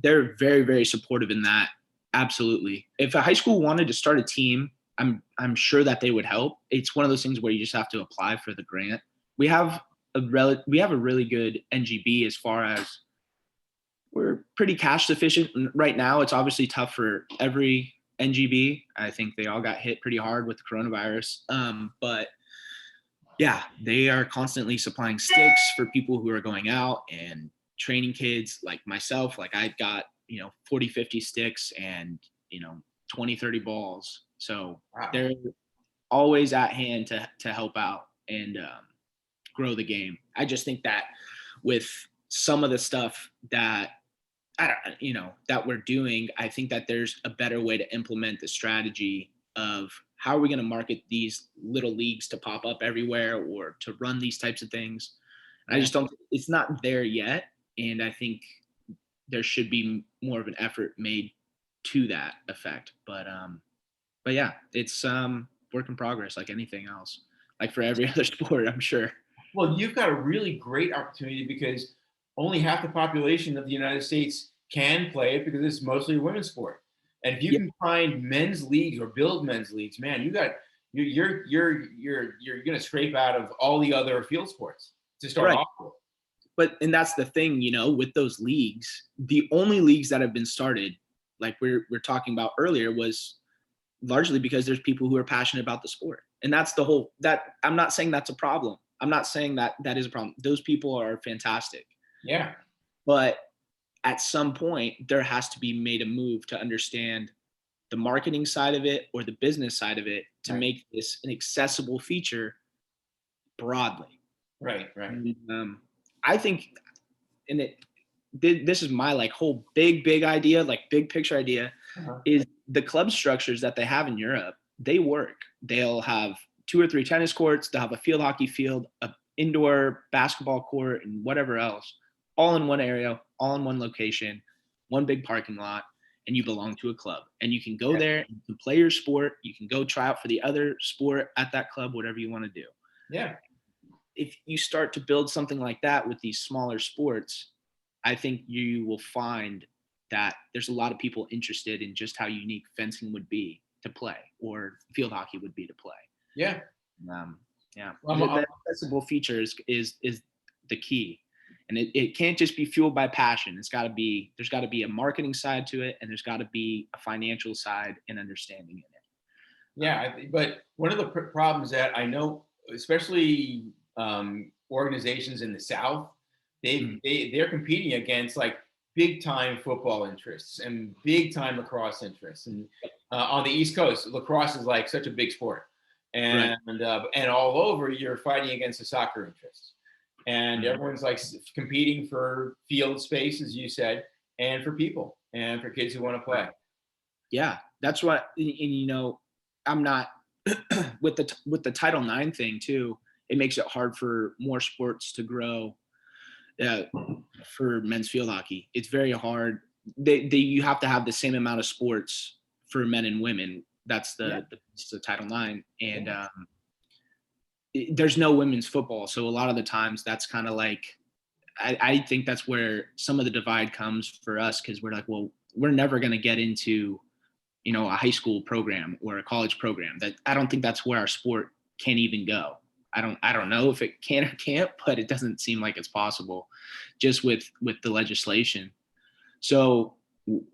They're very, very supportive in that. Absolutely. If a high school wanted to start a team, I'm sure that they would help. It's one of those things where you just have to apply for the grant. We have a really good NGB as far as we're pretty cash sufficient right now. It's obviously tough for every NGB. I think they all got hit pretty hard with the coronavirus. But yeah, they are constantly supplying sticks for people who are going out and training kids like myself. Like I've got, 40, 50 sticks and, 20, 30 balls. So Wow. they're always at hand to help out and grow the game. I just think that with some of the stuff that that we're doing, I think that there's a better way to implement the strategy of how are we going to market these little leagues to pop up everywhere or to run these types of things. I just don't, it's not there yet. And I think there should be more of an effort made to that effect. But yeah, it's work in progress like anything else, like for every other sport, I'm sure. Well, you've got a really great opportunity because only half the population of the United States can play it because it's mostly a women's sport. And if you Yeah. can find men's leagues or build men's leagues, man, you're going to scrape out of all the other field sports to start Right. off with. And that's the thing, with those leagues, the only leagues that have been started, like we're talking about earlier, was largely because there's people who are passionate about the sport. And that's the whole, that I'm not saying that's a problem. I'm not saying that that is a problem. Those people are fantastic. Yeah. But at some point, there has to be made a move to understand the marketing side of it or the business side of it to Right. make this an accessible feature broadly. Right. And, I think, and this is my like whole big idea, like big picture idea, Uh-huh. is the club structures that they have in Europe. They work. They'll have 2 or 3 tennis courts. They'll have a field hockey field, a indoor basketball court, and whatever else, all in one area, all in one location, one big parking lot, and you belong to a club. And you can go Yeah. there, you can play your sport, you can go try out for the other sport at that club, whatever you want to do. Yeah. If you start to build something like that with these smaller sports, I think you will find that there's a lot of people interested in just how unique fencing would be to play or field hockey would be to play. Yeah. Yeah. Well, The accessible feature is the key. And it can't just be fueled by passion. There's got to be a marketing side to it, and there's got to be a financial side and understanding in it. Yeah, but one of the problems that I know, especially organizations in the South, they're competing against like big time football interests and big time lacrosse interests, and on the East Coast, lacrosse is like such a big sport, and and all over you're fighting against the soccer interests, and everyone's like competing for field space, as you said, and for people and for kids who want to play. Yeah, that's what, and I'm not with the Title IX thing too. It makes it hard for more sports to grow. For men's field hockey, it's very hard. You have to have the same amount of sports for men and women. That's the Title IX, and there's no women's football. So a lot of the times, that's kind of like, I think that's where some of the divide comes for us, because we're like, well, we're never going to get into a high school program or a college program. That I don't think that's where our sport can even go. I don't know if it can or can't, but it doesn't seem like it's possible just with the legislation. So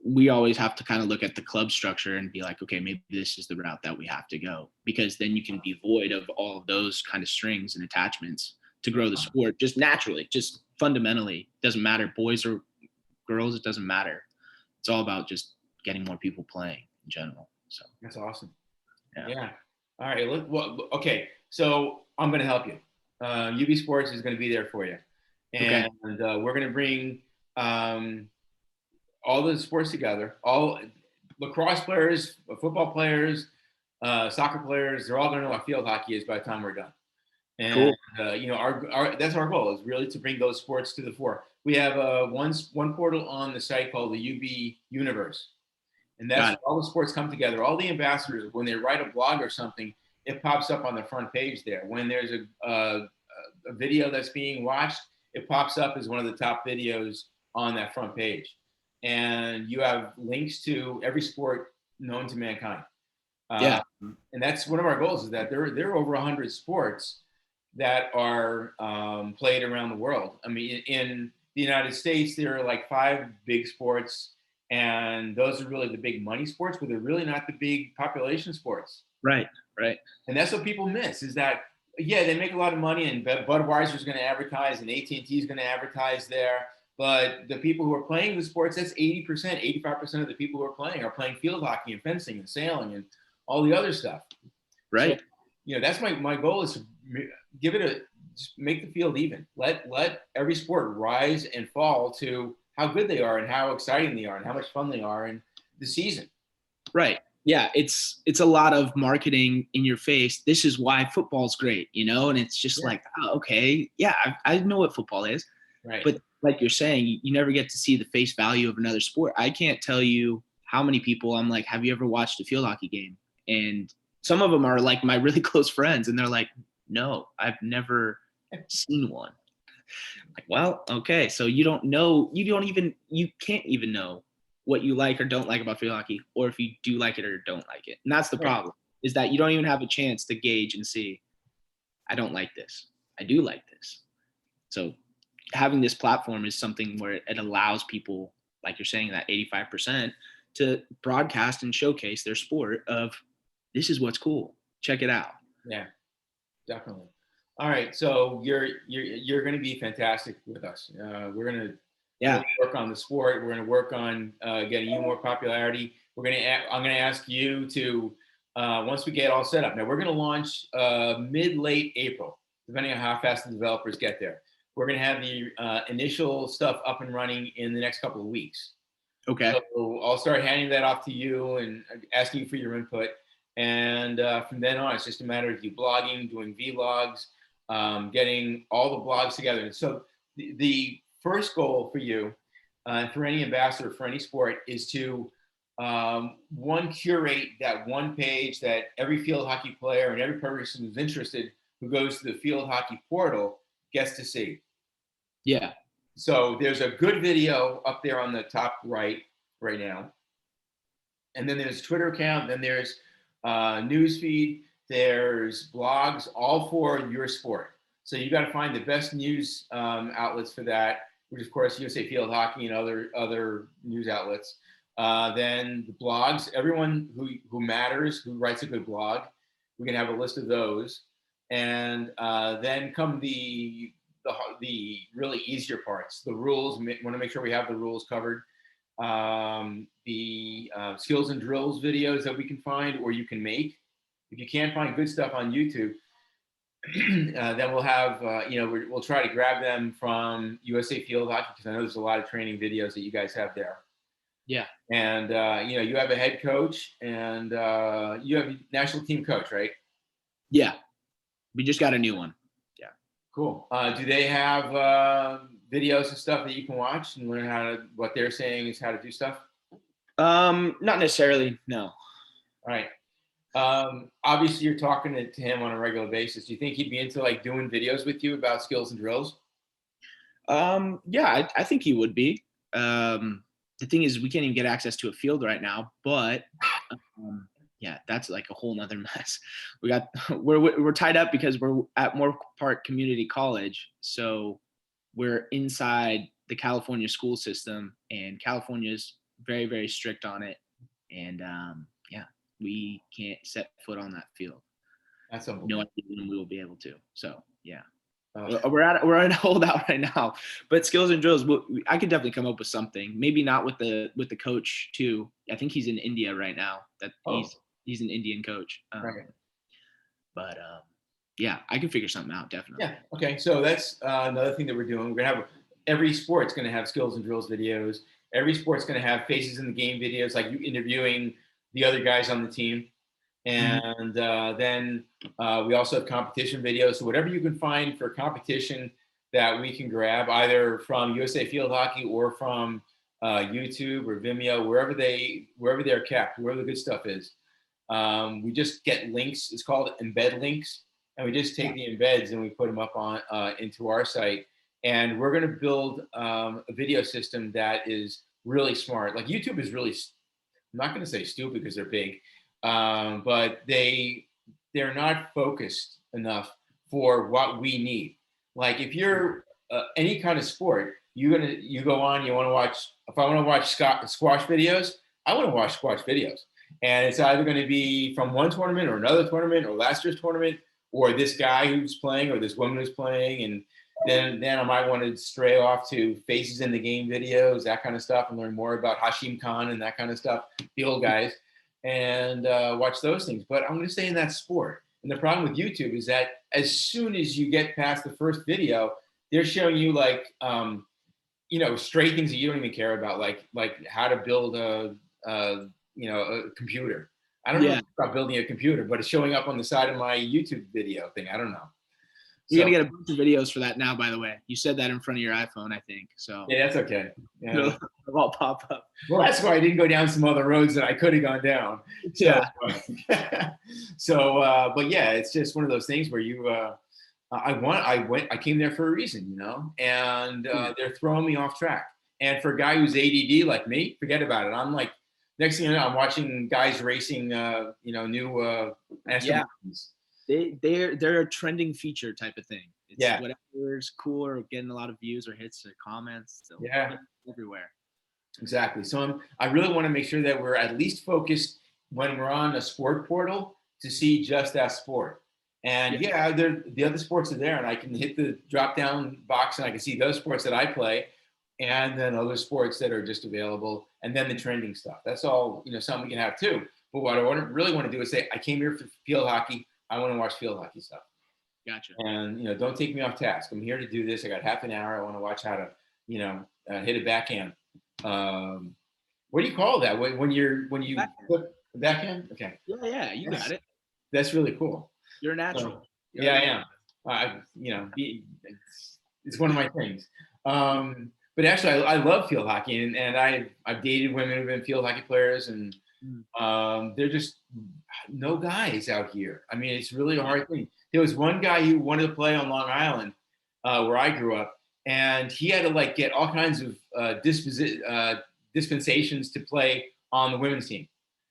we always have to kind of look at the club structure and be like, okay, maybe this is the route that we have to go, because then you can be void of all of those kind of strings and attachments to grow the sport just naturally, just fundamentally. Doesn't matter, boys or girls, it doesn't matter. It's all about just getting more people playing in general. So that's awesome. Yeah. All right. Okay. So I'm going to help you. UB Sports is going to be there for you, and we're going to bring all the sports together. All lacrosse players, football players, soccer players. They're all going to know what field hockey is by the time we're done. And cool. Our that's our goal, is really to bring those sports to the fore. We have one portal on the site called the UB Universe. And that's where all the sports come together. All the ambassadors, when they write a blog or something, it pops up on the front page there. When there's a video that's being watched, it pops up as one of the top videos on that front page. And you have links to every sport known to mankind. And that's one of our goals, is that there are over 100 sports that are played around the world. I mean, the United States, there are like 5 big sports, and those are really the big money sports, but they're really not the big population sports. Right. Right. And that's what people miss is that, yeah, they make a lot of money, and Budweiser's going to advertise, and AT&T is going to advertise there. But the people who are playing the sports, that's 80%, 85% of the people who are playing field hockey and fencing and sailing and all the other stuff. So, Right. that's my goal is to give it just make the field even. Let every sport rise and fall to how good they are and how exciting they are and how much fun they are in the season. Right. Yeah, it's a lot of marketing in your face. This is why football's great, and it's just like, oh, okay, yeah, I know what football is, Right. but like you're saying, you never get to see the face value of another sport. I can't tell you how many people I'm like, have you ever watched a field hockey game? And some of them are like my really close friends, and they're like, no, I've never seen one. Like, well, okay, so you can't even know what you like or don't like about field hockey, or if you do like it or don't like it. And that's the problem, is that you don't even have a chance to gauge and see, I don't like this, I do like this. So having this platform is something where it allows people, like you're saying, that 85% to broadcast and showcase their sport of, this is what's cool, check it out. Yeah, definitely. All right, so you're going to be fantastic with us. We're going to Yeah. work on the sport. We're going to work on getting you more popularity. I'm going to ask you to once we get all set up. Now we're going to launch mid-late April, depending on how fast the developers get there. We're going to have the initial stuff up and running in the next couple of weeks. Okay. So I'll start handing that off to you and asking you for your input. And from then on, it's just a matter of you blogging, doing vlogs, getting all the blogs together. And so the first goal for you, for any ambassador for any sport, is to curate that one page that every field hockey player and every person who's interested who goes to the field hockey portal gets to see. Yeah. So there's a good video up there on the top right now. And then there's Twitter account, then there's news feed, there's blogs, all for your sport. So you got to find the best news outlets for that, which of course USA Field Hockey and other news outlets. Then the blogs, everyone who matters, who writes a good blog, we can have a list of those. And then come the really easier parts, the rules. We want to make sure we have the rules covered. The skills and drills videos that we can find or you can make. If you can't find good stuff on YouTube, then we'll have, we'll try to grab them from USA Field Hockey, because I know there's a lot of training videos that you guys have there. Yeah. And, you have a head coach and you have a national team coach, right? Yeah. We just got a new one. Yeah. Cool. Do they have videos and stuff that you can watch and learn what they're saying is how to do stuff? Not necessarily, no. All right. Obviously you're talking to him on a regular basis. Do you think he'd be into like doing videos with you about skills and drills? Yeah, I think he would be. The thing is, we can't even get access to a field right now, but yeah, that's like a whole nother mess. We're tied up because we're at Moore Park Community College. So we're inside the California school system, and California is very, very strict on it. And yeah, we can't set foot on that field. That's no idea when we will be able to. So yeah. Oh. We're in a holdout right now, but skills and drills, I could definitely come up with something. Maybe not with the coach too. I think he's in India right now. He's an Indian coach. Right. But yeah, I can figure something out, definitely. Yeah. Okay. So that's another thing that we're doing. We're gonna have every sport's gonna have skills and drills videos. Every sport's gonna have faces in the game videos, like you interviewing the other guys on the team. And then we also have competition videos. So whatever you can find for competition that we can grab, either from USA Field Hockey or from YouTube or Vimeo, wherever they're kept, wherever the good stuff is. We just get links. It's called embed links, and we just take the embeds and we put them up on into our site. And we're going to build a video system that is really smart. Like YouTube is really, I'm not going to say stupid because they're big. But they're not focused enough for what we need. Like if you're any kind of sport, you go on, you want to watch. If I want to watch squash videos, I want to watch squash videos, and it's either going to be from one tournament or another tournament or last year's tournament or this guy who's playing or this woman who's playing, and then I might want to stray off to faces in the game videos, that kind of stuff, and learn more about Hashim Khan and that kind of stuff, the old guys, and watch those things. But I'm going to stay in that sport. And the problem with YouTube is that as soon as you get past the first video, they're showing you like stray things that you don't even care about, like how to build a computer. I don't know about building a computer, but it's showing up on the side of my YouTube video thing. I don't know. You're gonna get a bunch of videos for that now, by the way. You said that in front of your iPhone, I think. So yeah, that's okay. Yeah. It'll all pop up. Well, that's why I didn't go down some other roads that I could have gone down. So, but yeah, it's just one of those things where I came there for a reason, and they're throwing me off track. And for a guy who's ADD like me, forget about it. I'm like, next thing you know, I'm watching guys racing, new Aston Martins. They're a trending feature type of thing. It's yeah. Whatever's cool or getting a lot of views or hits or comments. So everywhere. Exactly. So I really want to make sure that we're at least focused when we're on a sport portal to see just that sport. And the other sports are there, and I can hit the drop down box and I can see those sports that I play, and then other sports that are just available, and then the trending stuff. That's all, something we can have too. But what I really want to do is say, I came here for field hockey. I want to watch field hockey stuff. Gotcha. And don't take me off task. I'm here to do this. I got half an hour. I want to watch how to, hit a backhand. What do you call that when you put backhand? Okay. Yeah, you got it. That's really cool. You're a natural. I am. It's one of my things. But actually, I love field hockey, and I've dated women who've been field hockey players, and they're just no guys out here. I mean, it's really a hard thing. There was one guy who wanted to play on Long Island, where I grew up, and he had to get all kinds of dispensations to play on the women's team.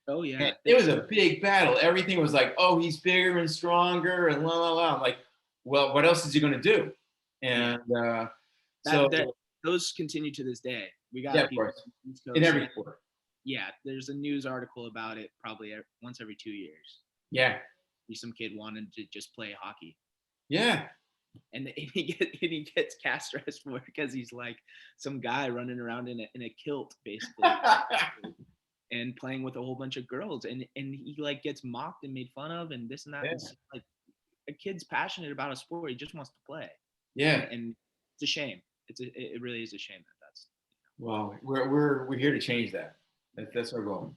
Oh yeah, and it was a big battle. Everything was like, oh, he's bigger and stronger, and la la la. I'm like, well, what else is he going to do? And those continue to this day. We got people in every sport. Yeah, there's a news article about it probably once every 2 years. Yeah, some kid wanted to just play hockey. Yeah, and he gets cast stressed for it because he's like some guy running around in a kilt basically. And playing with a whole bunch of girls, and he gets mocked and made fun of, and this and that. Yeah. It's like a kid's passionate about a sport; he just wants to play. Yeah, and it's a shame. It really is a shame that's. Well, we're here to change that. That's our goal.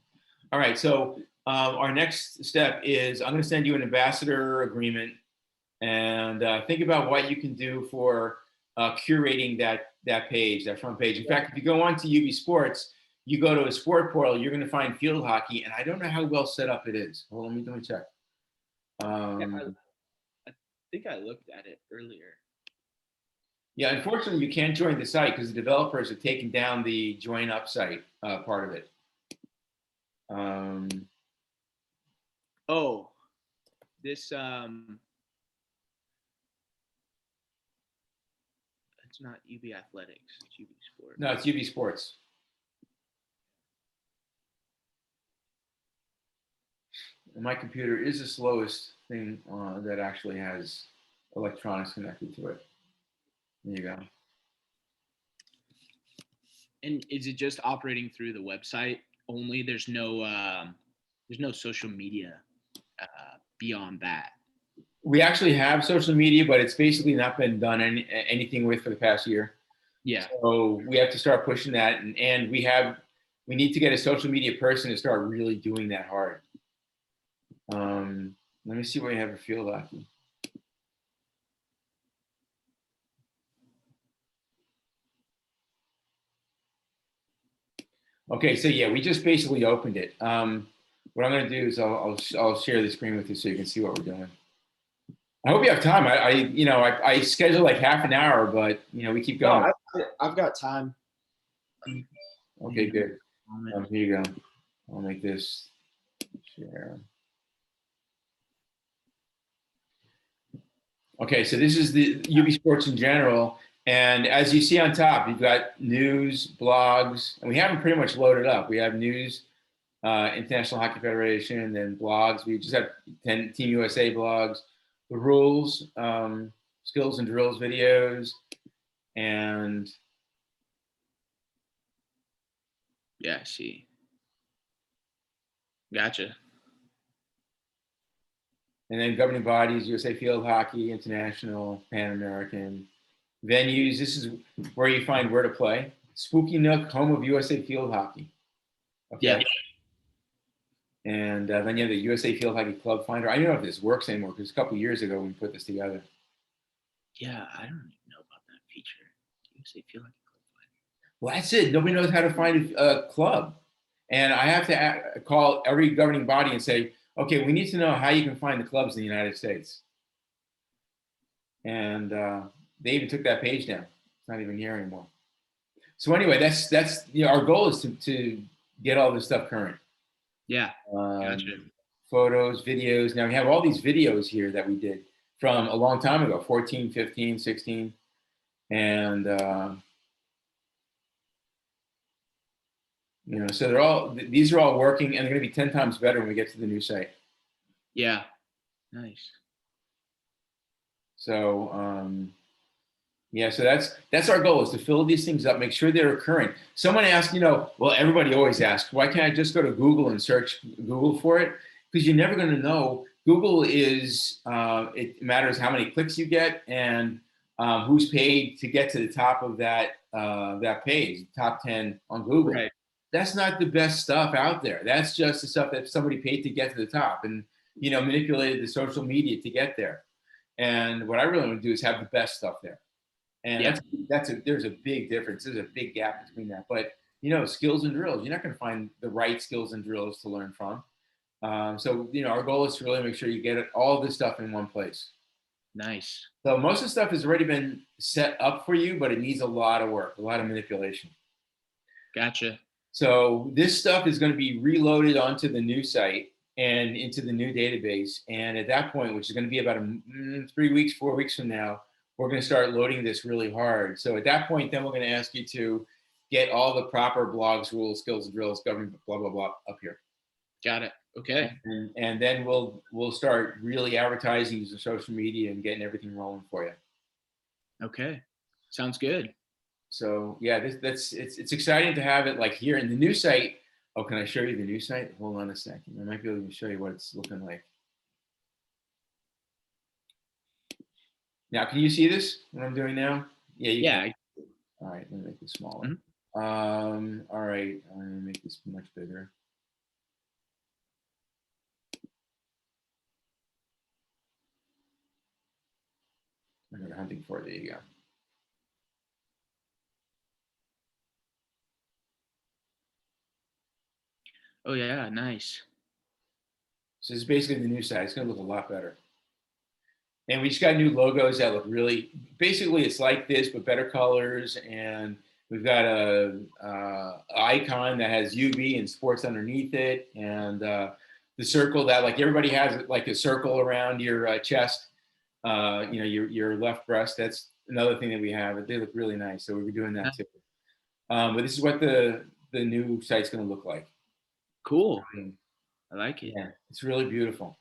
All right, so our next step is I'm going to send you an ambassador agreement, and think about what you can do for curating that page, that front page. In fact, if you go on to UB Sports. You go to a sport portal, you're going to find field hockey, and I don't know how well set up it is. Well, let me check. I think I looked at it earlier. Yeah, unfortunately, you can't join the site because the developers have taken down the join up site part of it. This it's not UB Athletics, it's UB Sports. No, it's UB Sports. My computer is the slowest thing that actually has electronics connected to it. There you go. And is it just operating through the website only? There's no social media beyond that. We actually have social media, but it's basically not been done anything with for the past year. Yeah. So we have to start pushing that, and we need to get a social media person to start really doing that hard. Let me see where you have a field hockey. Okay, so yeah, we just basically opened it. What I'm going to do is I'll share the screen with you so you can see what we're doing. I hope you have time. I schedule like half an hour, but we keep going. No, I've got time. Okay, good. Here you go. I'll make this share. Okay, so this is the UB Sports in general, And as you see on top, you've got news, blogs, and we have them pretty much loaded up. We have news, International Hockey Federation, then blogs. We just have 10 Team USA blogs, the rules, skills and drills videos, and Yeah, I see. Gotcha. then governing bodies, USA Field Hockey, International, Pan American, venues. This is where you find where to play. Spooky Nook, home of USA Field Hockey. Yeah. Okay. And then you have the USA Field Hockey Club Finder. I don't know if this works anymore because a couple years ago we put this together. Yeah, I don't even know about that feature. You say feel like a club Well, that's it. Nobody knows how to find a club. And I have to call every governing body and say, okay, we need to know how you can find the clubs in the United States. And they even took that page down. It's not even here anymore. So anyway, that's our goal is to get all this stuff current. Yeah. Gotcha. Photos, videos. Now we have all these videos here that we did from a long time ago, 14, 15, 16. And, so these are all working, and they're going to be 10 times better when we get to the new site. Yeah. Nice. So, yeah, so that's our goal is to fill these things up, make sure they're current. Someone asked, well, everybody always asks, why can't I just go to Google and search Google for it? Because you're never going to know. Google is, it matters how many clicks you get and who's paid to get to the top of that page, top 10 on Google. Right. That's not the best stuff out there. That's just the stuff that somebody paid to get to the top and, manipulated the social media to get there. And what I really want to do is have the best stuff there. And Yeah. there's a big difference. There's a big gap between that. But skills and drills, you're not going to find the right skills and drills to learn from. So our goal is to really make sure you get all this stuff in one place. Nice. So most of the stuff has already been set up for you, but it needs a lot of work, a lot of manipulation. Gotcha. So this stuff is going to be reloaded onto the new site and into the new database. And at that point, which is going to be about 3 weeks, 4 weeks from now, we're going to start loading this really hard. So at that point, then we're going to ask you to get all the proper blogs, rules, skills, and drills, government, blah, blah, blah, up here. Got it. Okay. And then we'll start really advertising using social media and getting everything rolling for you. Okay. Sounds good. So yeah, it's exciting to have it like here in the new site. Oh, can I show you the new site? Hold on a second. I might be able to show you what it's looking like. Now, can you see this? What I'm doing now? Yeah. Yeah. All right. Let me make this smaller. All right. I'm gonna make this much bigger. I'm going to hunting for it. There you go. Oh yeah. Nice. So this is basically the new site. It's going to look a lot better. And we just got new logos that look really, basically it's like this, but better colors. And we've got a icon that has UB and sports underneath it. And the circle that like everybody has like a circle around your chest, your left breast. That's another thing that we have. They look really nice. So we're doing that too. But this is what the new site's going to look like. Cool. I like it. Yeah, it's really beautiful.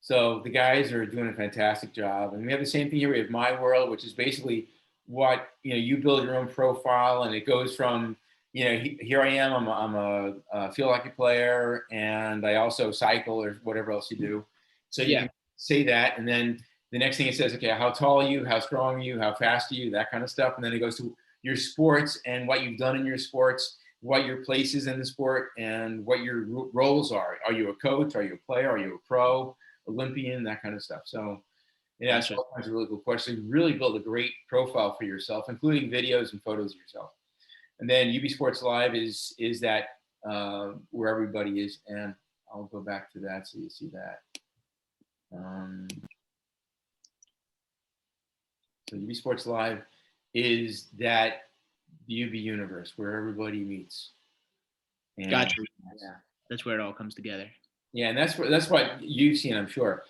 So the guys are doing a fantastic job, and we have the same thing here. We have My World, which is basically what you build your own profile, and it goes from here I am. I'm a field hockey player, and I also cycle or whatever else you do. So you can say that, and then the next thing it says, okay, how tall are you? How strong are you? How fast are you? That kind of stuff, and then it goes to your sports and what you've done in your sports, what your place is in the sport, and what your roles are. Are you a coach? Are you a player? Are you a pro? Olympian, that kind of stuff. So yeah, it's all kinds of really cool questions. You really build a great profile for yourself, including videos and photos of yourself. And then UB Sports Live is that where everybody is. And I'll go back to that so you see that. So UB Sports Live is that the UB universe where everybody meets. And gotcha. Yeah, that's where it all comes together. Yeah, and that's what you've seen, I'm sure.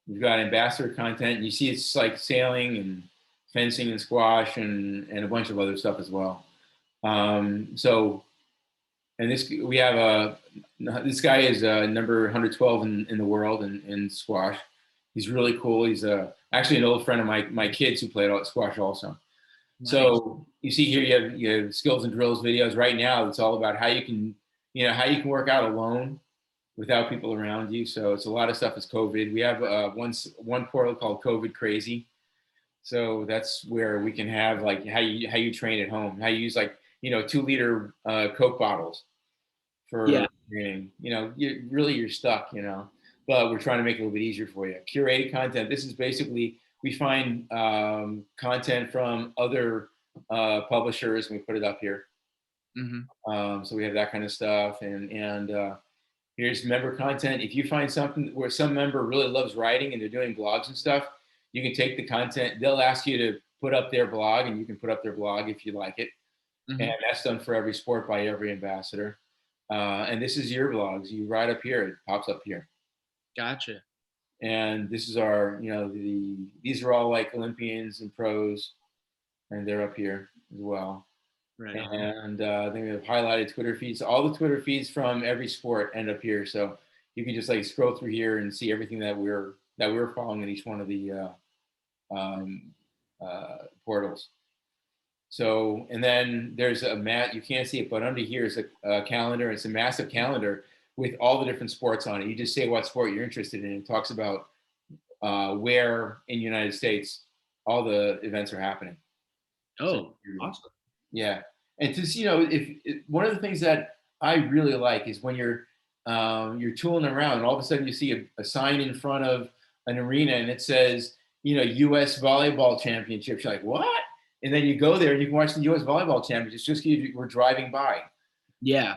We've got ambassador content. And you see it's like sailing and fencing and squash and a bunch of other stuff as well. So, and this we have this guy is number 112 in the world in squash. He's really cool. He's actually an old friend of my kids who played squash also. Nice. So you see here you have skills and drills videos. Right now it's all about how you can how you can work out alone without people around you. So it's a lot of stuff is COVID. We have one portal called COVID Crazy. So that's where we can have like how you train at home, how you use like 2 liter Coke bottles Yeah. for training. You're stuck. But we're trying to make it a little bit easier for you. Curated content. This is basically we find content from other publishers and we put it up here. Hmm. So we have that kind of stuff, and here's member content. If you find something where some member really loves writing and they're doing blogs and stuff, you can take the content. They'll ask you to put up their blog, and you can put up their blog if you like it. And Hmm. that's done for every sport by every ambassador. And this is your blogs. You write up here, it pops up here. Gotcha. And this is our, these are all like Olympians and pros, and they're up here as well. Right on. And then we have highlighted Twitter feeds. All the Twitter feeds from every sport end up here, so you can just like scroll through here and see everything that we're following in each one of the um, portals. So, and then there's a mat. You can't see it, but under here is a calendar. It's a massive calendar with all the different sports on it. You just say what sport you're interested in. It talks about where in the United States all the events are happening. So Oh, awesome. yeah, and just if one of the things that I really like is when you're tooling around, and all of a sudden you see a sign in front of an arena, and it says U.S. Volleyball Championships. You're like, what? And then you go there and you can watch the U.S. Volleyball Championships just because we're driving by. Yeah.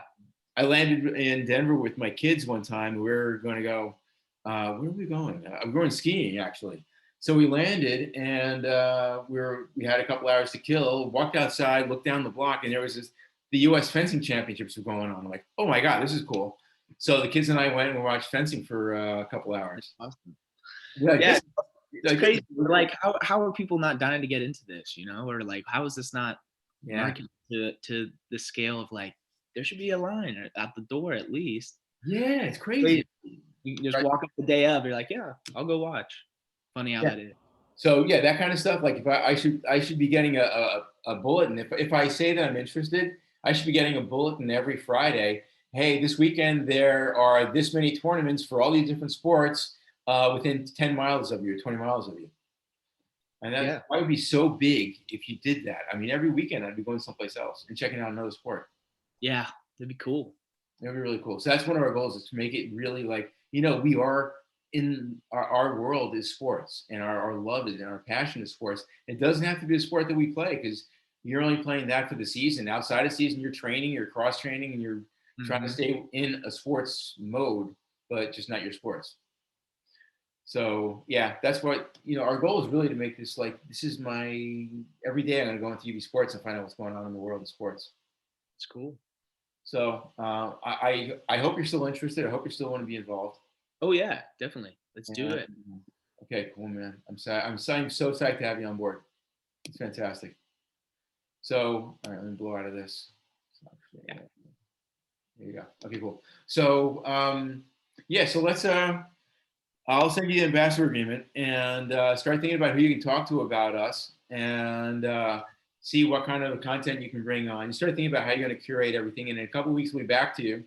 I landed in Denver with my kids one time. We were going to go. Where are we going? I'm going skiing actually. So we landed and we had a couple hours to kill. Walked outside, looked down the block, and there was the U.S. fencing championships were going on. I'm like, oh my god, this is cool. So the kids and I went and we watched fencing for a couple hours. Awesome. Like, Yeah, it's like crazy. Like, how are people not dying to get into this? Or like, how is this not yeah, marketed to the scale of like there should be a line at the door at least. yeah, it's Crazy. crazy. You can just Right. walk up the day of. You're like, yeah, I'll go watch. Funny how Yeah. that is. So yeah, that kind of stuff. Like if I should be getting a bulletin. If I say that I'm interested, I should be getting a bulletin every Friday. Hey, this weekend there are this many tournaments for all these different sports within 10 miles of you, or 20 miles of you. And Yeah. that would be so big if you did that. I mean, every weekend I'd be going someplace else and checking out another sport. Yeah. That'd be cool. It'd be really cool. So that's one of our goals is to make it really like, we are in our world is sports, and our love is and our passion is sports. It doesn't have to be a sport that we play because you're only playing that for the season. Outside of season, you're training, you're cross training, and you're trying to Hmm. stay in a sports mode, but just not your sports. So yeah, that's what our goal is really to make this like this is my every day. I'm going to go into UB Sports and find out what's going on in the world of sports. It's cool. So I hope you're still interested. I hope you still want to be involved. Oh yeah, definitely. Let's do And, it. okay, cool, man. I'm so psyched to have you on board. It's fantastic. So all right, let me blow out of this. Yeah. There you go. Okay, cool. So yeah, so let's I'll send you the ambassador agreement and start thinking about who you can talk to about us and see what kind of content you can bring on. You start thinking about how you're going to curate everything. And in a couple of weeks, we'll be back to you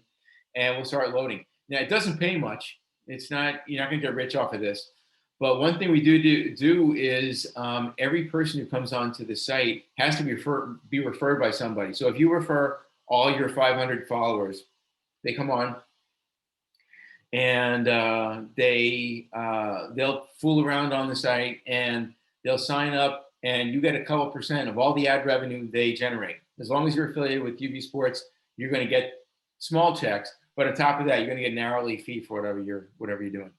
and we'll start loading. Now, it doesn't pay much. It's not, you're not going to get rich off of this. But one thing we do is every person who comes onto the site has to be referred by somebody. So if you refer all your 500 followers, they come on, and they'll fool around on the site and they'll sign up, and you get a couple percent of all the ad revenue they generate. As long as you're affiliated with UB Sports, you're going to get small checks, but on top of that, you're going to get an hourly fee for whatever you're doing.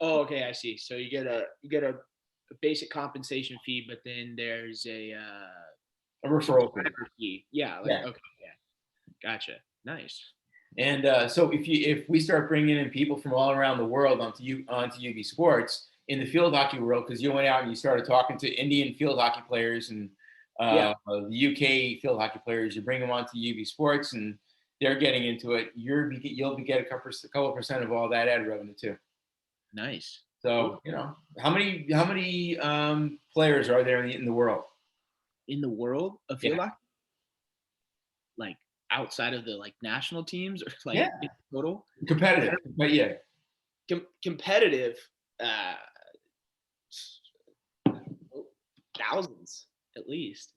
Oh, okay, I see. So you get a basic compensation fee, but then there's a A referral fee. fee. Yeah. Like Yeah. okay. Yeah. Gotcha. Nice. And so if we start bringing in people from all around the world onto UB Sports, in the field hockey world, because you went out and you started talking to Indian field hockey players and Yeah. the UK field hockey players. You bring them onto UV Sports, and they're getting into it. You'll be get a couple percent of all that ad revenue too. Nice. So Cool. how many players are there in the world? In the world of Yeah, field hockey, like outside of the like national teams or like yeah, in total, competitive, but yeah, competitive, uh, thousands at least.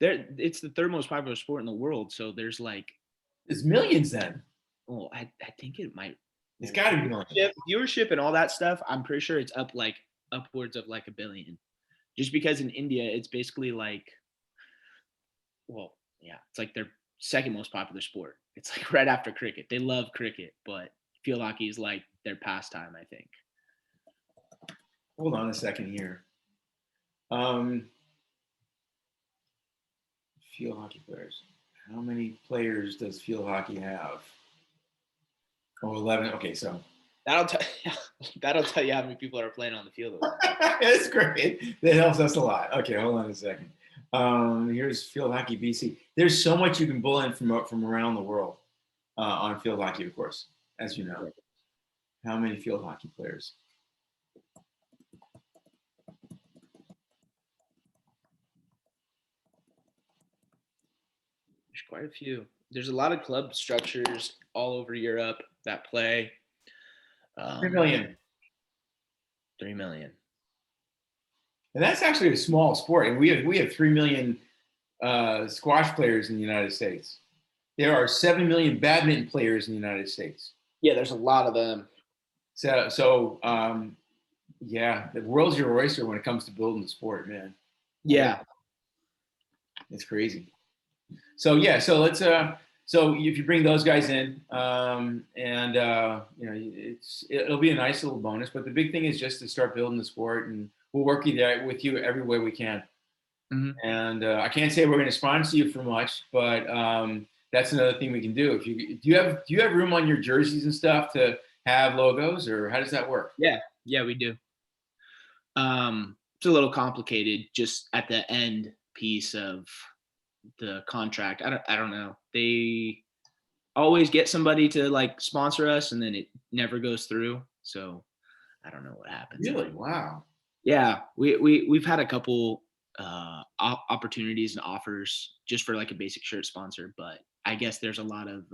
It's the third most popular sport in the world, so there's like, it's millions then. oh, I think it might It's got to be millions. viewership and all that stuff. I'm pretty sure it's up like upwards of like a billion. Just because in India, it's basically like, well, yeah, it's like their second most popular sport. It's like right after cricket. They love cricket, but field hockey is like their pastime, I think. Hold on a second here. Um, Field hockey players. How many players does field hockey have? Oh, 11. Okay, so That'll tell that'll tell you how many people are playing on the field. that's great. That helps us a lot. Okay, hold on a second. Here's field hockey BC. There's so much you can pull in from around the world on field hockey, of course, as you know. How many field hockey players? There's quite a few. There's a lot of club structures all over Europe that play. 3 million. 3 million. And that's actually a small sport. And we have 3 million squash players in the United States. There are 7 million badminton players in the United States. Yeah, there's a lot of them. So yeah, the world's your oyster when it comes to building the sport, man. Yeah. It's crazy. So yeah, so let's so if you bring those guys in, and it'll be a nice little bonus. But the big thing is just to start building the sport, and we'll work with you every way we can. Mm-hmm. And I can't say we're going to sponsor you for much, but that's another thing we can do. If do you have room on your jerseys and stuff to have logos, or how does that work? Yeah, we do. It's a little complicated just at the end piece of the contract. I don't know. They always get somebody to like sponsor us and then it never goes through. So I don't know what happens. Really? Wow. Yeah, we've had a couple opportunities and offers just for like a basic shirt sponsor, but I guess there's a lot of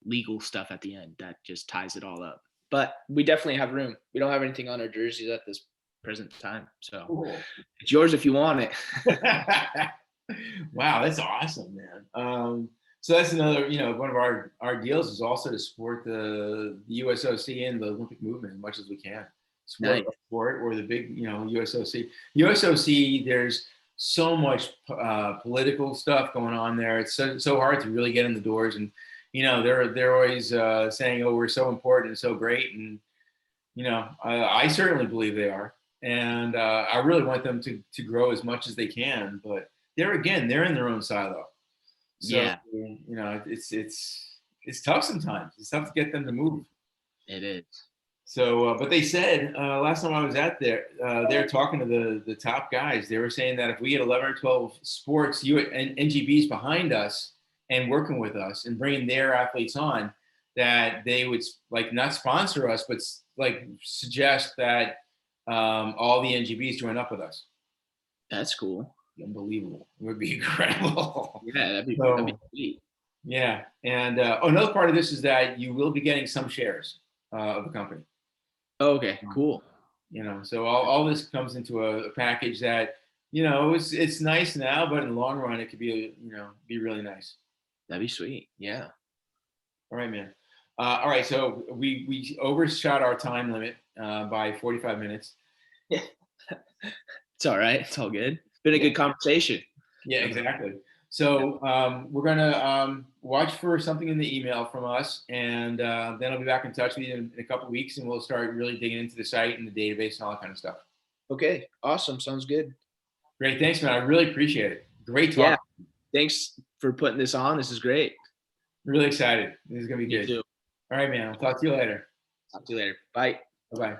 legal stuff at the end that just ties it all up. But we definitely have room. We don't have anything on our jerseys at this present time, so Cool. it's yours if you want it. Wow, that's awesome, man. So that's another, one of our deals is also to support the USOC and the Olympic movement as much as we can. Support Nice. the sport or the big, USOC. USOC, there's so much political stuff going on there. It's so hard to really get in the doors, and they're always saying, "Oh, we're so important and so great," and I certainly believe they are, and I really want them to grow as much as they can, but they're in their own silo. So, Yeah, it's tough sometimes. It's tough to get them to move. it is. So, but they said last time I was out there, they're talking to the top guys. They were saying that if we get 11 or 12 sports and NGBs behind us and working with us and bringing their athletes on, that they would like not sponsor us, but like suggest that all the NGBs join up with us. That's cool. Unbelievable. It would be incredible. Yeah, that'd be sweet. Yeah. And another part of this is that you will be getting some shares of the company. Oh, okay, cool. So all this comes into a package that, it's nice now, but in the long run, it could be, be really nice. That'd be sweet. Yeah. All right, man. All right. So we overshot our time limit by 45 minutes. Yeah. It's all right. It's all good. Been a good conversation. Yeah, exactly. So we're going to watch for something in the email from us, and then I'll be back in touch with you in a couple of weeks, and we'll start really digging into the site and the database and all that kind of stuff. Okay. Awesome. Sounds good. Great. Thanks, man. I really appreciate it. Great talk. Yeah. Thanks for putting this on. This is great. Really excited. This is going to be Me good. too. All right, man. I'll talk to you later. Talk to you later. Bye. Bye-bye.